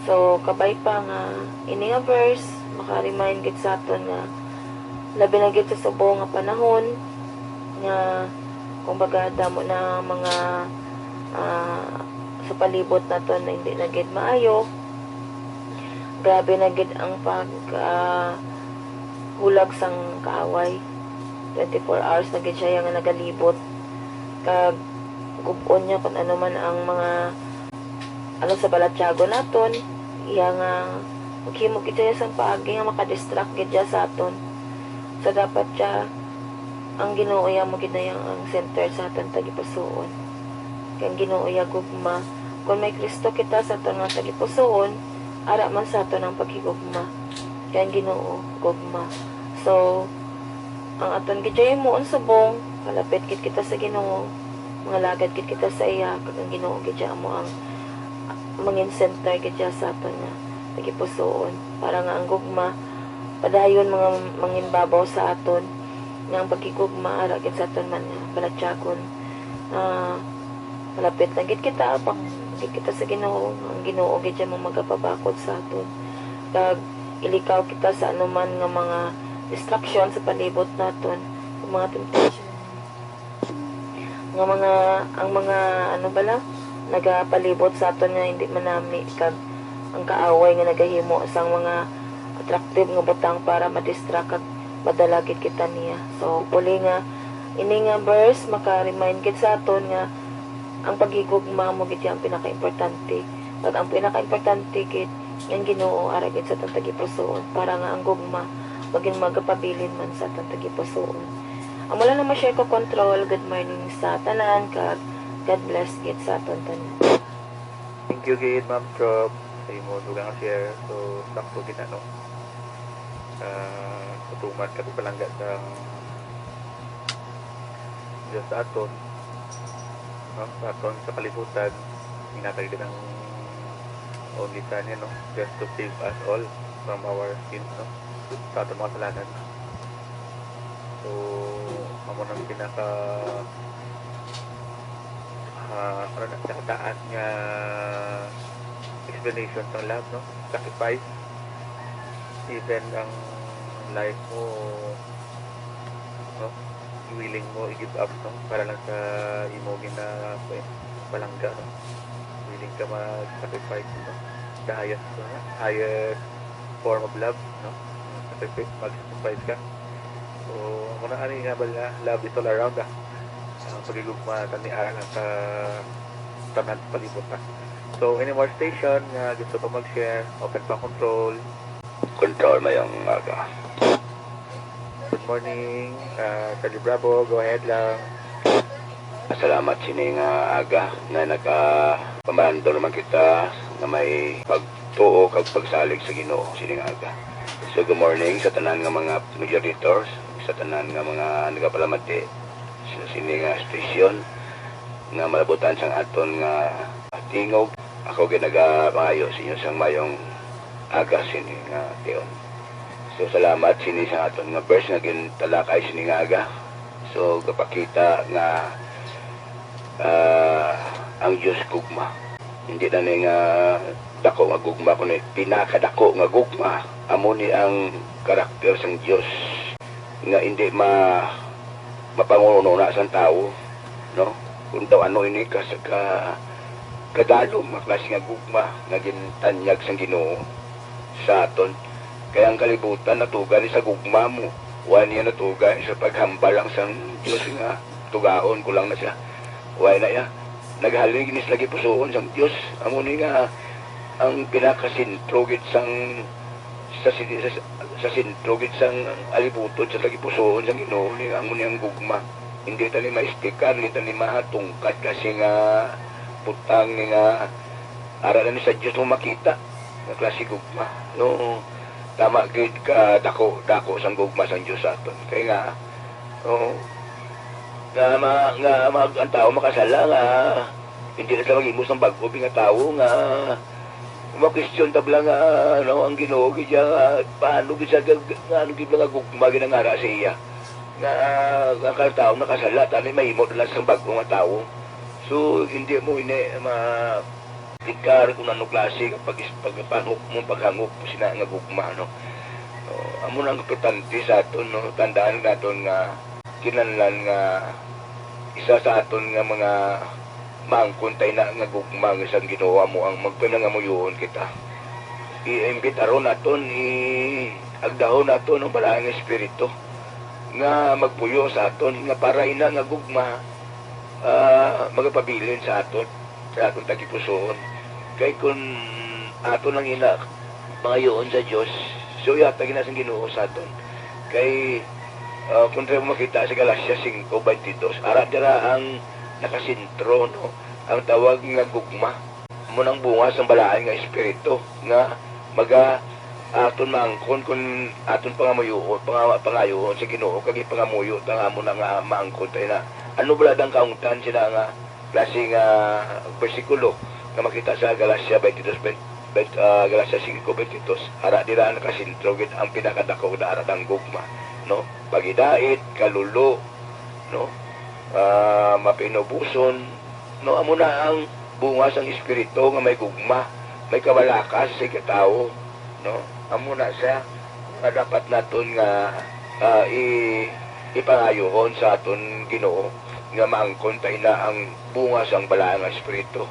So kabay pa nga ini nga verse maka-remind gid sa aton nga labi na gid sa subong nga panahon nga kumbaga damo na mga sa palibot naton na hindi na gid maayo. Grabe na gid ang pag hulag sang kaaway. 24 hours na gid siya nga nagalibot kag gubon niya kung ano man ang mga ano sa balatyago naton iya nga maghimo gid siya sang paagi nga makadistract gid siya sa aton. So dapat siya ang Ginoo iya mo gid na ang center sa aton tagipusoon. Kay ang Ginoo iya gugma kung may Kristo kita sa aton nga tagipusoon ara man sa aton ang paghigugma. Kay ang Ginoo gugma. So ang aton gid mo ang subong kalapit gid kita sa Ginoo, mga lagad gid kita sa iya kag ang Ginoo gid mo ang mangin center gid sa aton nga tagipusoon para nga ang gugma padayon mga manginbabaw sa aton nga ang pagkigugma ara gid sa aton man nga balatyagon. Malapit na gid kita pang gid kita sa Ginoo, ang Ginoo gid mo magapabakod sa aton kag ilikaw kita sa anuman nga mga distraction sa palibot naton, mga temptation nga ang mga ano bala nagapalibot sa aton nga hindi manami kag ang kaaway nga nagahimo sang mga attractive nga butang para ma-distract kag madalagit kita niya. So puli nga ini nga verse maka-remind gid sa aton nga ang paghigugma mo gid ang pinaka-importante kag ang pinaka-importante gid ang Ginoo ara gid sa atong tagipusoon para nga ang gugma maging magapabilin man sa atong tagipusoon. Amo lang na ma-share ko control. Good morning sa tanan kag God bless gid sa aton tanan. Thank you gid Ma'am Chop sa imo dugang share. So sakto gid ano tutuman ka palangga sa Diyos sa aton, no? Sa aton sa kalibutan minatay din ang only son niya, no? Just to save us all from our sins, no? Sa aton mga kasalanan. So amo nang pinaka ano na nakataas nga explanation ng love, no? Sacrifice even ang life mo, no? Willing mo i-give up, no? Para lang sa imogin na palangga, no? Willing ka mag-sacrifice, no? The highest form of love, no? Mag-sacrifice ka. So muna ani nga bala, love is all around, ang pagigugma tani ara lang sa tanan palibot na. So any more station nga gusto pa mag-share, open pa control mayang aga. Good morning, Charlie Bravo, go ahead lang. Salamat sining aga na nagpamando naman kita na may pagtuo kag pagsalig sa Ginoo sining aga. So good morning sa tanan nga mga moderators, sa tanan nga mga nagapalamati sa sining station nga malabutan sang aton nga tingog. Ako ginagapayo sa inyo sang mayong aga sining tion. So salamat sini sa aton nga verse nga gintalakay sini nga aga. So kapakita nga ang Diyos gugma. Hindi na ni nga dako nga gugma kundi pinakadako nga gugma. Amo ni ang karakter sang Diyos nga hindi mapanguno na sa tao, no? Kung daw ano ini ka sa kadalom maklas nga gugma nga gintanyag sang Ginoo sa aton. Kaya ang kalibutan natuga ni sa gugma mo. Wala niya natuga sa paghambal lang sang Diyos nga tugaon ko lang na siya. Way na ya. Naghalin ginis lagi pusoon sang Dios. Amo ni nga ang pinakasintro gid sang sa sintro gid sang alibuton sa lagi pusoon sang Ginoo ni amo ni ang gugma. Hindi tani maistikan, hindi tani mahatungkat kasi nga putang ni nga ara ni sa Dios mo makita nga klase gugma. No, tama gid ka dako sang gugma sang Dios aton. Kay nga nga ang tao makasala nga hindi na sa mag-imos ng bago nga tao nga ma-question tabla nga ang Ginoo gid nga paano gid sa ano gid nga gugma ginangara sa iya nga tao nakasala tani mahimo na sa bago nga tao. So hindi mo tikar kung ano klase kapag pagpanok mo paghangop sina nga gugma no. Amo nang importante sa aton no, tandaan naton nga kinahanglan nga isa sa aton nga mga maangkon tay na nga gugma nga sang Ginoo mo ang magpanangamuyon kita. I-imbit aron naton agdahon naton ang balaang espiritu nga magpuyo sa aton nga para ina nga gugma magapabilin sa aton tagipusoon. Kay kun aton ang ina pangayoon sa Dios, so yata ginasang Ginoo sa aton. Kay kung tayo makita sa Galacia 5:22, ara dira ang nakasintro no, ang tawag nga gugma. Mo nang bunga sa balaang nga espiritu nga maga aton maangkon kun aton pangayoon sa Ginoo kag pangamuyo ta amo na nga maangkon tayo na ano bala dang kaungtan sila nga klase nga bersikulo nga makita sa Galacia 22 Galacia 5:22 ara dira ang nakasintro gid ang pinakadako na ara dang gugma no, pagidait kalulo no, mapinubuson no, amo na ang bunga sang espiritu nga may gugma, may kabalakas sa katao no, amo na siya nga dapat naton nga ipangayoon sa aton Ginoo nga maangkon tay na ang bunga sang balaang espiritu.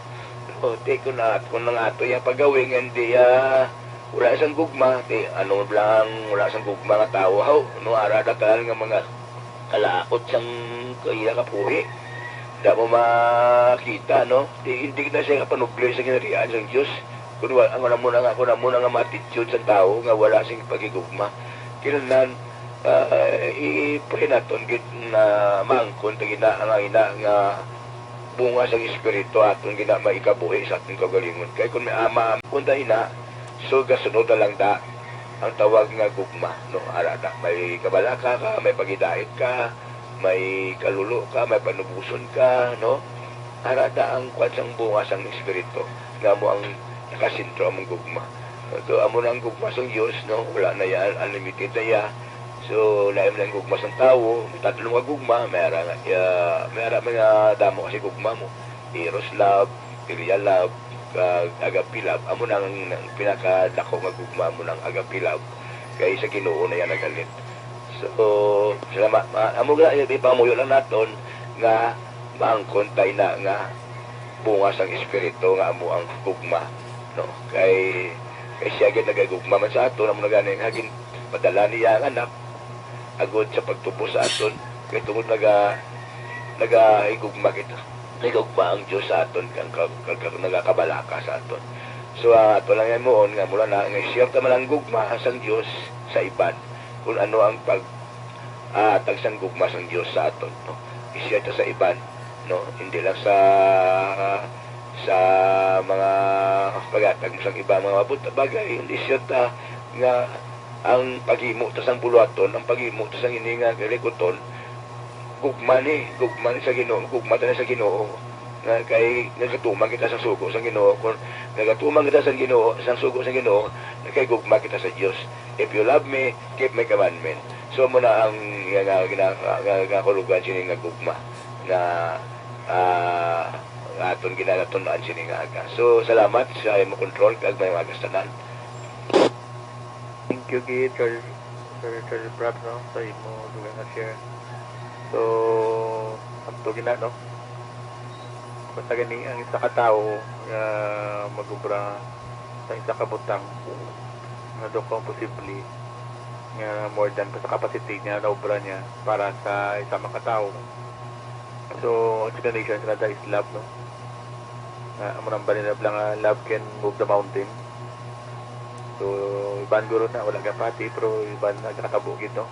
O teko na kung nang ato ya pagawin hindi wala sang gugma, ano lang wala sang gugma nga tao haw no, ara datan nga mga kalaot sang kaya kapuhi. Da mo makita no, hindi na siya kapanubli sa kinarian sang Dios. Kun wala ang mo na nga matitude sa tao nga wala sing pagigugma. Kinahanglan i-pray naton gid na maangkon ta gina ang ina nga bunga sa espiritu aton gina maikabuhi sa aton kagalingon. Kay kun may ama kunta ina so gasunod na lang da ang tawag nga gugma no, ara da may kabalaka ka, may pagidait ka, may kalulo ka, may panubuson ka no, ara da ang kwansang bunga sang espiritu nga mo ang nakasintro among gugma. So amo na ang gugma sang Dios no, wala na yan unlimited na ya. So laim lang gugma sang tawo, tatlong nga gugma, may ara mga damo kasi gugma mo. Eros love, filial love, agape love. Amo nang pinakadako nga gugma mo ng agape love. Kay sa Ginoo na yan nagalit. So salamat. Amo ga ipamuyo lang naton nga maangkon tay na nga bunga sang espiritu nga amo ang gugma no. Kay siya gid nagagugma man sa aton, amo na ganing hagin padala niya ang anak agod sa pagtubo sa aton kay tungod nagahigugma kita, nagugma ang Diyos sa aton kang nagakabalaka sa aton. So ato lang yan moon nga mula na nga share ta man ang gugma sang Diyos sa iban kung ano ang tagsang gugma sang Diyos sa aton no, i-share ta sa iban no, hindi lang sa mga pagatag sang iba mga mabut bagay, hindi share ta nga ang paghimo ta sang buluhaton, ang paghimo ta sang ininga kalikuton gugma sa Ginoo, gugma ta sa Ginoo nga kay nagatuman kita sa sugo sang Ginoo. Kung nagatuman kita sa Ginoo, sang sugo sang Ginoo, kay gugma kita sa Dios. If you love me, keep my commandment. So mo na ang ginakulugan sini nga gugma na aton ginagatunan sini nga aga. So salamat sa imo control kag may magastanan. Thank you gid Sir Brad no sa imo dugang nga share. So amto gina no, basta gani ang isa ka tawo nga magubra sa isa ka butang nga do kung posible nga more than sa capacity niya na obra niya para sa isa makatawo So, explanation sa kada is love, no? Amo nang balin na lang love can move the mountain. So, iban guro na, wala ka pati, pero iban nagkakabukid, no?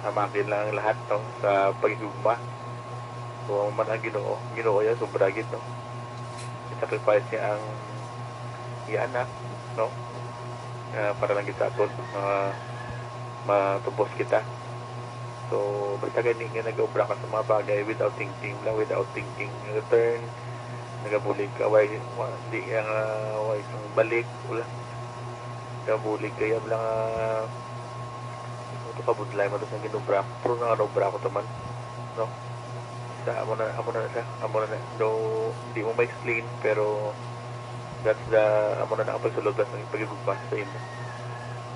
Hamakin lang ang lahat, no? Sa pagigugma. So, ang man ang ginoo yan, sobra gid, no? I-sacrifice niya ang anak, no? Para lang kita aton, matubos kita. So, basta ganyan nga nag-obra ka sa mga bagay without thinking lang, without thinking return, nagabulig ka, hindi yang balik, wala. Nagabulig ka, yan lang, ito kabudlay mo doon sa ginobra, pero nang-obra ko taman, no? Amo na siya, no, hindi mo ma-explain, pero that's the, amo na nakapagsulog ng pagigugma sa imo.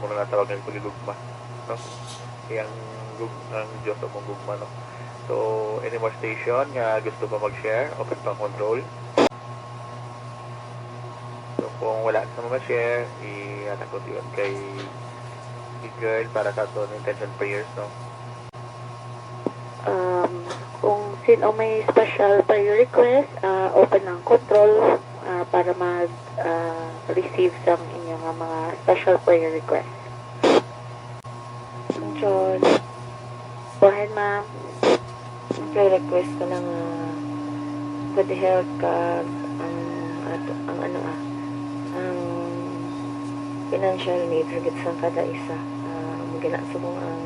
Amo na natawag ng pagigugma, no? Ang Diyos o mong gugma, no? So, any more station nga gusto pa mag-share, open pang control. So, kung wala sa mga share, i-anak ko yun kay girl para sa ito intention prayers, no? Kung sino may special prayer request, open ang control para mag-receive sa inyong mga special prayer request. Control. Go ahead, ma'am. Prayer request ko lang good health ka ang financial needs higit sa kada isa. Ginasubong ang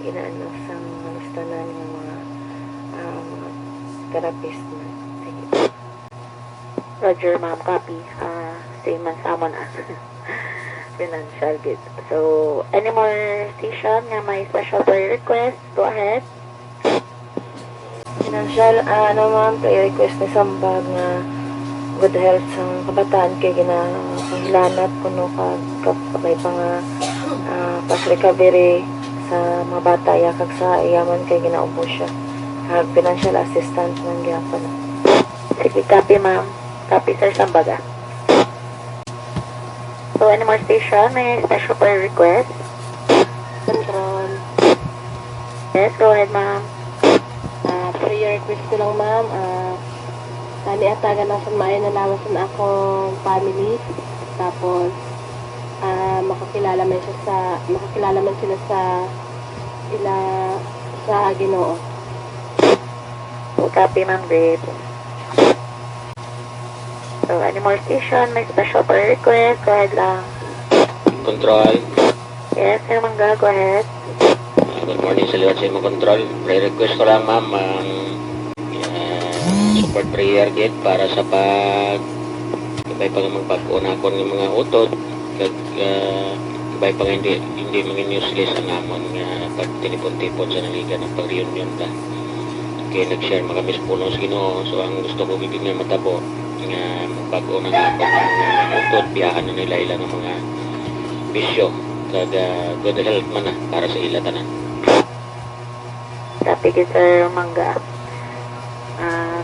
inaano sa malustanan ng mga therapist na. Sige. Roger, ma'am. Copy. Same man sa amon financial goods. So, any more station nga may special prayer request? Go ahead. Financial, ma'am, prayer request ni Sambag nga good health sa kabataan kay ginahilanat kuno kagkabay pa nga pas recovery sa mga bata yakag sa iyaman kay ginaubo siya. Financial assistance ng gyapon. Sige, copy, ma'am. Copy, Sir Sambaga. So, any more station? May special prayer request? Control. Yes, go ahead, ma'am. Prayer request ko lang, ma'am. Tani atagan na sa maayo na lawas na akong family. Tapos, makakilala man sila sa Ginoo. Copy, ma'am. Great. So, any more station? May special prayer request? Go ahead lang. Control. Yes, Sir Mangga, go ahead. Good morning sa liwat sa imong control. Prayer request ko lang, ma'am, support prayer gid para sa kabay pa nga magpag-una ako ng mga utod kabay pa nga hindi mga useless ang amon nga pag tinipon-tipon sa naligan ng pag-reunion ta. Kaya nag-share makamis puno sa Ginoo. So ang gusto ko bigig nga matabo nga magpag-una nga ako ng mga utod, biyahan na nila ilang mga bisyo kag good health man na para sa ila tanan. Copy kay Sir Mangga.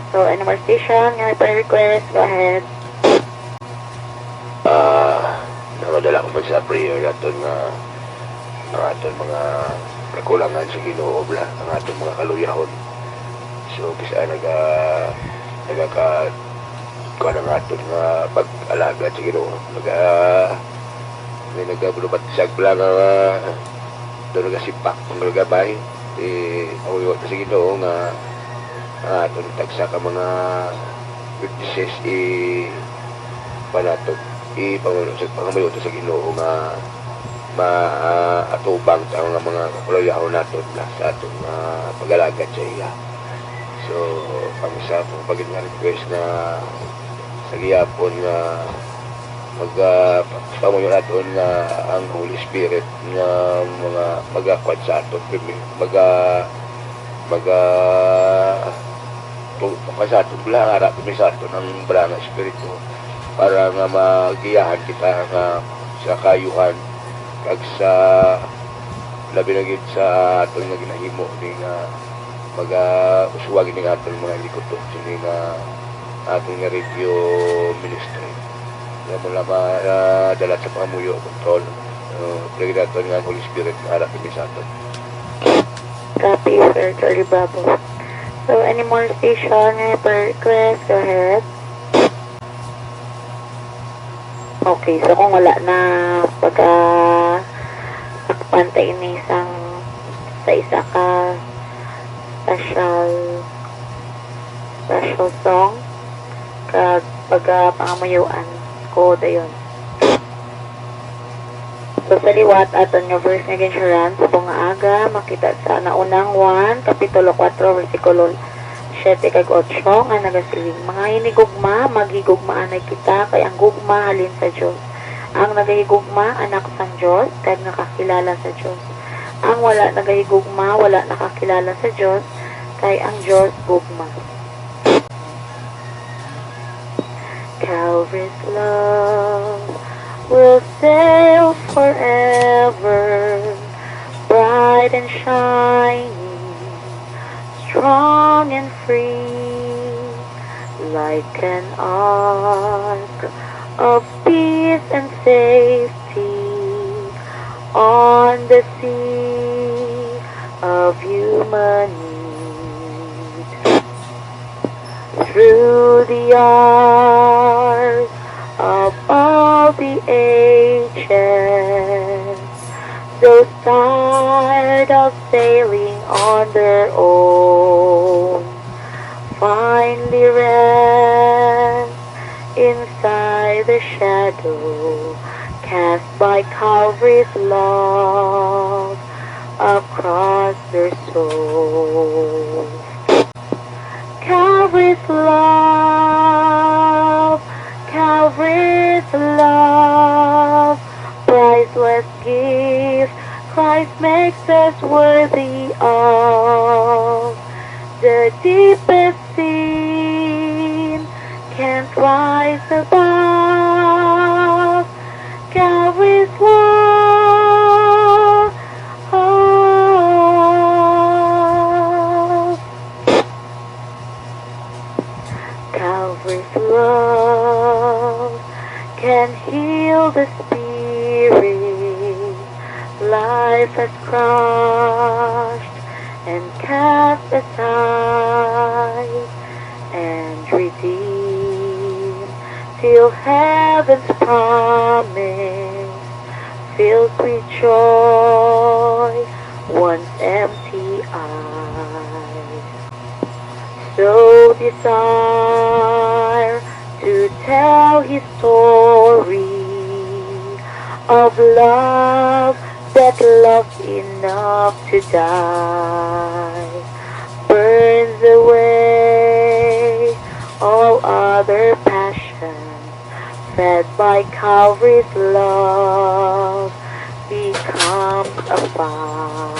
So, any more station? Nga may prayer request? Go ahead. Namadala ko sa prayer aton nga ang aton mga kakulangan sa Ginoo bla, ang aton mga kaluyahon. So bisa kuha ng aton nga pag-alaga sa Ginoo. May nagabulubatsag pala nga doon nagasipak ng nagabay. Awiyot na sa Ginoo nga aton tagsa ka mga witnesses panatog pangamayot sa Ginoo nga maatubang sa mga kakuluyahon naton sa atong pag-alaga sa iya. So pang-isa pong pag-request na sa giyapon nga pamuyo naton nga ang Holy Spirit nga mga magakwad sa aton sa aton lang harap kami sa aton ang Brang Espiritu para nga magiyahan kita nga sa kayuhan kag sa labi na gid sa aton nga ginahimo ni nga uswag ni aton mga likoton sini nga aton nga radio ministry nga mula dala sa pangamuyo control lagi naton nga Holy Spirit nga harap kami sa aton. Copy, Sir Charlie Bravo. So, any more station, any per request, go ahead. Okay, so kung wala na pagka pantay ni isang sa isa ka special song kag pagka pangamayuan ko dayon. So sa liwat aton nga verse nga insurance kung aga makita sa naunang 1 kapitulo 4 versikulo 7 kag 8 nga nagasiling mga hinigugma magigugmaanay kita kay ang gugma halin sa Dios. Ang nagahigugma anak sang Dios kag nakakilala sa Dios. Ang wala nagahigugma wala nakakilala sa Dios kay ang Dios gugma. Calvary's love will sail forever, bright and shining, strong and free, like an ark of peace and safety on the sea of human need. Through the hours of all the ages, those tired of sailing on their own, finally rest inside the shadow cast by Calvary's love across their souls. Calvary's love, Calvary's love, priceless gift Christ makes us worthy of. The deepest sin can't rise above. Calvary's love, Calvary's love can heal the spirit life has crushed and cast aside and redeem till heaven's promise fills with joy one's empty eyes. So desire to tell his story of love that loved enough to die, burns away all other passions, fed by Calvary's love, becomes a fire.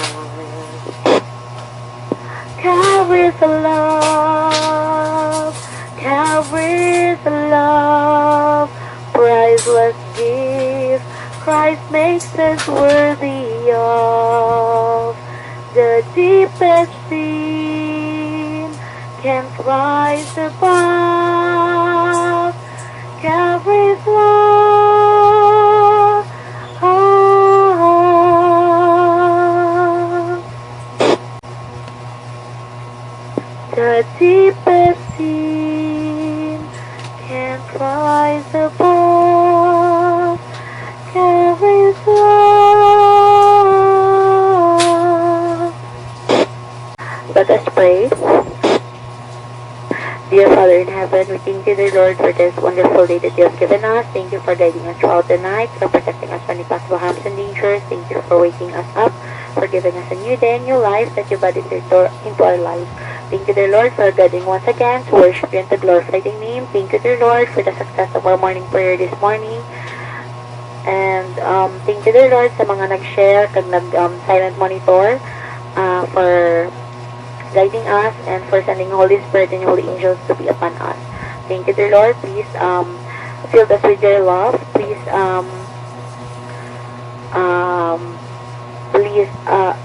Calvary's love, Calvary's love, priceless gift Christ makes us worthy of. The deepest sin can't rise above. Calvary's love, the deepest sin can't rise above. Calvary's love. Let us pray. Dear Father in heaven, we thank you, dear Lord, for this wonderful day that you have given us. Thank you for guiding us throughout the night, for protecting us from any possible harms and dangers. Thank you for waking us up, for giving us a new day, a new life that you added into our lives. Thank you, dear Lord, for guiding once again to worship you and to glorify your name. Thank you, dear Lord, for the success of our morning prayer this morning. And thank you, dear Lord, sa mga nag-share, kag nag-silent monitor for guiding us and for sending Holy Spirit and Holy Angels to be upon us. Thank you, dear Lord. Please fill us with your love. Please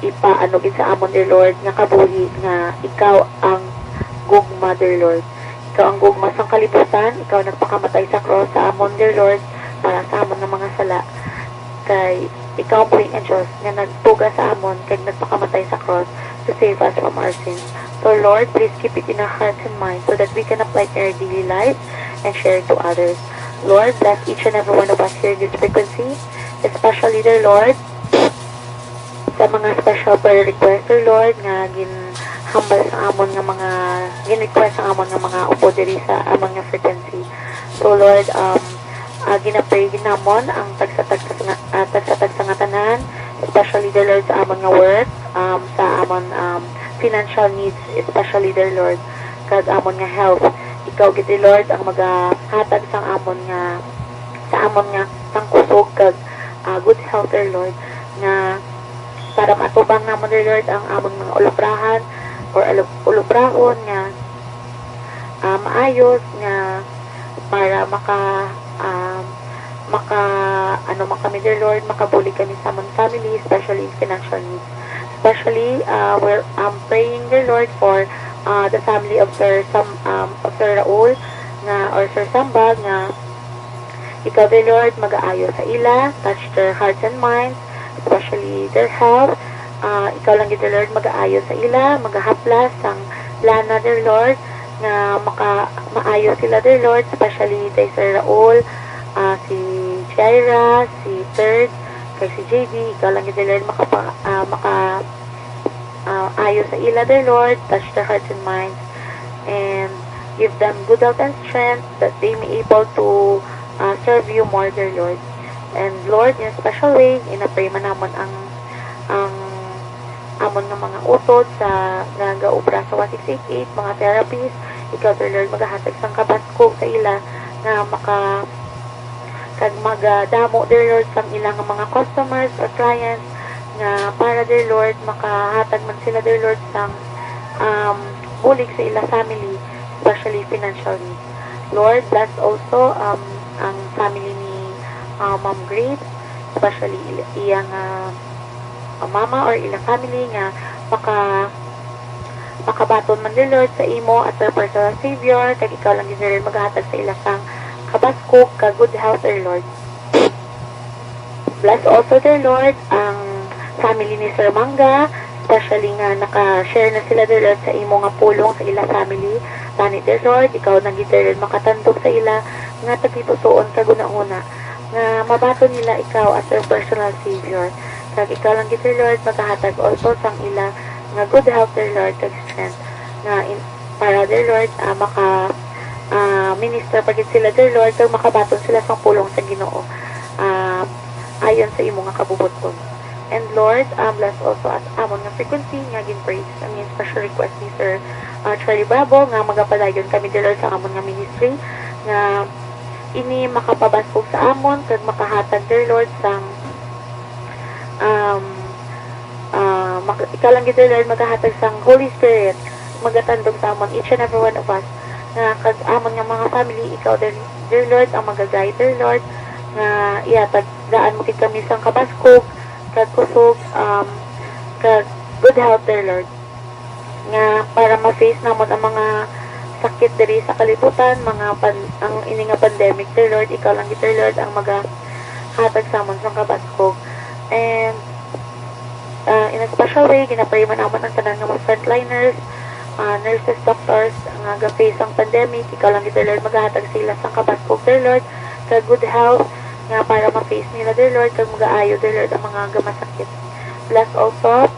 ipaanugin sa amon, dear Lord, nga kabuhi nga ikaw ang gugma, dear Lord. Ikaw ang gugma sa kalibutan. Ikaw nagpakamatay sa cross sa amon, dear Lord, para sa amon ng mga sala. Kay ikaw ang buhing ang Diyos nga nagtuga sa amon kay nagpakamatay sa cross to save us from our sins. So Lord, please keep it in our hearts and minds so that we can apply it in our daily life and share it to others. Lord, bless each and every one of us here in this frequency, especially the Lord, sa mga special prayer request, Lord, nga ginhambal sa amon nga mga gin-request sa amon nga mga upo diri sa amon nga frequency. So Lord, ginapray ginamon ang tagsatag nga tanan, especially the Lord sa amon nga work, sa amon financial needs, especially the Lord kag amon nga health. Ikaw gid Lord ang magahatag sang amon nga sa amon nga sang kusog kag good health, Lord, nga para matubang namon, Lord, ang amon mga ulubrahan or ulubrahon nga maayos nga para maka kami, dear Lord, makabuli kami sa amon family, especially in financial needs. Especially, we're praying, dear Lord, for the family of Sir Raul nga or Sir Sambag nga ikaw, dear Lord, mag-aayo sa ila, touch their hearts and minds, especially their health. Ikaw lang, dear Lord, mag-aayo sa ila, mag-ahaplas ang lana, dear Lord, na maayo sila, dear Lord, especially kay Sir Raul, si Jaira, si Third, kay si JD. Ikaw lang, dear Lord, ayo sa ila, dear Lord, touch their hearts and minds, and give them good health and strength that they may able to serve you more, dear Lord. And Lord, in a special way, inapray man namon ang amon nga mga utod sa nagaubra sa 1688, mga therapies. Ikaw, dear Lord, magahatag sang kabaskog sa ila na magadamo, dear Lord, sang ilang mga customers or clients nga para, dear Lord, makahatag man sila, dear Lord, sang bulig sa ila family, especially financially. Lord, bless also ang family ni Ma'am Grace, especially iyang mama or ilang family nga makabaton man, dear Lord, sa imo as their personal savior, kag ikaw lang din, dear Lord, maghatag sa ilang sang kabaskog ka good health, dear Lord. Bless also, dear Lord, ang family ni Sir Manga, especially nga naka-share na sila, dear Lord, sa imo nga pulong sa ila family. Tani, dear Lord, ikaw nang, dear Lord, makatandog sa ila nga tagitusuon ka guna-una nga mabato nila ikaw as their personal savior. Kag ikaw lang, dear Lord, maghahatag also sang ila nga good health, dear Lord, kag strength nga para, dear Lord, minister pagit sila, dear Lord, kag makabaton sila sang pulong sa Ginoo ayon sa imo nga kabubuton. And Lord, bless also at amon nga frequency nga gin-praise ang special request ni Sir Charlie Bravo nga magapadayon kami, dear Lord, sa amon nga ministry nga ini makapabasog sa amon kag makahatag, dear Lord, sang ikaw lang, dear Lord, maghahatag sang Holy Spirit magatandog sa amon each and every one of us nga kag amon nga mga family. Ikaw, dear Lord, ang mag-guide, dear Lord, nga ihatag daan mo kami sang kabaskog kag kusog kag good health, dear Lord, nga para ma-face namon ang mga sakit diri sa kalibutan, ang ini nga pandemic, dear Lord. Ikaw lang, dear Lord, ang magahatag sa amon sang kabaskog. And in a special way, ginapray man namon ang tanan nga mga frontliners, nurses, doctors nga ga-face ang pandemic. Ikaw lang, dear Lord, magahatag sila sang kabaskog, dear Lord, kag good health nga para ma-face nila, dear Lord, kag mag-aayo, dear Lord, ang mga gamasakit. Bless also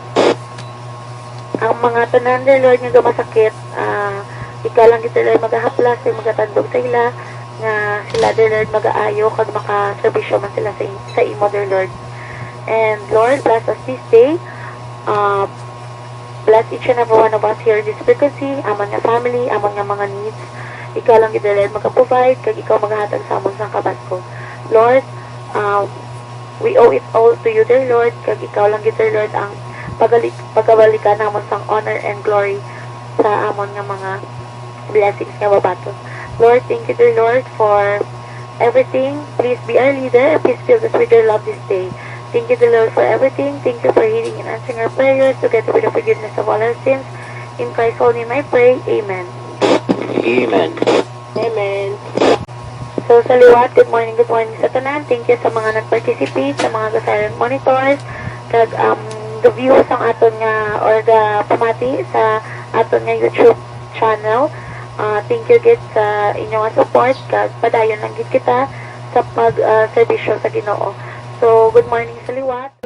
ang mga tanan, dear Lord, nga gamasakit. Ikaw lang, dear Lord, magahaplas kag magatandog sa ila nga sila, dear Lord, mag-aayo kag makaserbisyo man sila sa imo, dear Lord. And Lord, bless us this day. Bless each and every one of us here in this frequency, amon nga family, amon nga mga needs. Ikaw lang, dear Lord, magka-provide kag ikaw maghahatag sa amon sang kabasko. Lord, we owe it all to you, dear Lord, kag ikaw lang, dear Lord, ang pagabalikan namon sang honor and glory sa amon nga mga blessings nga babaton. Lord, thank you, dear Lord, for everything. Please be our leader and please fill us with your love this day. Thank you, dear Lord, for everything. Thank you for hearing and answering our prayers together with the forgiveness of all our sins. In Christ's holy name I pray. Amen. Amen. Amen. So, sa liwat, good morning sa tanan. Thank you sa mga nag-participate, sa mga silent monitors, kag the views ang aton nga or the pamati sa aton nga YouTube channel. Thank you gid sa inyong support kag padayon lang gid kita sa pag serbisyo sa Ginoo. So good morning sa liwat.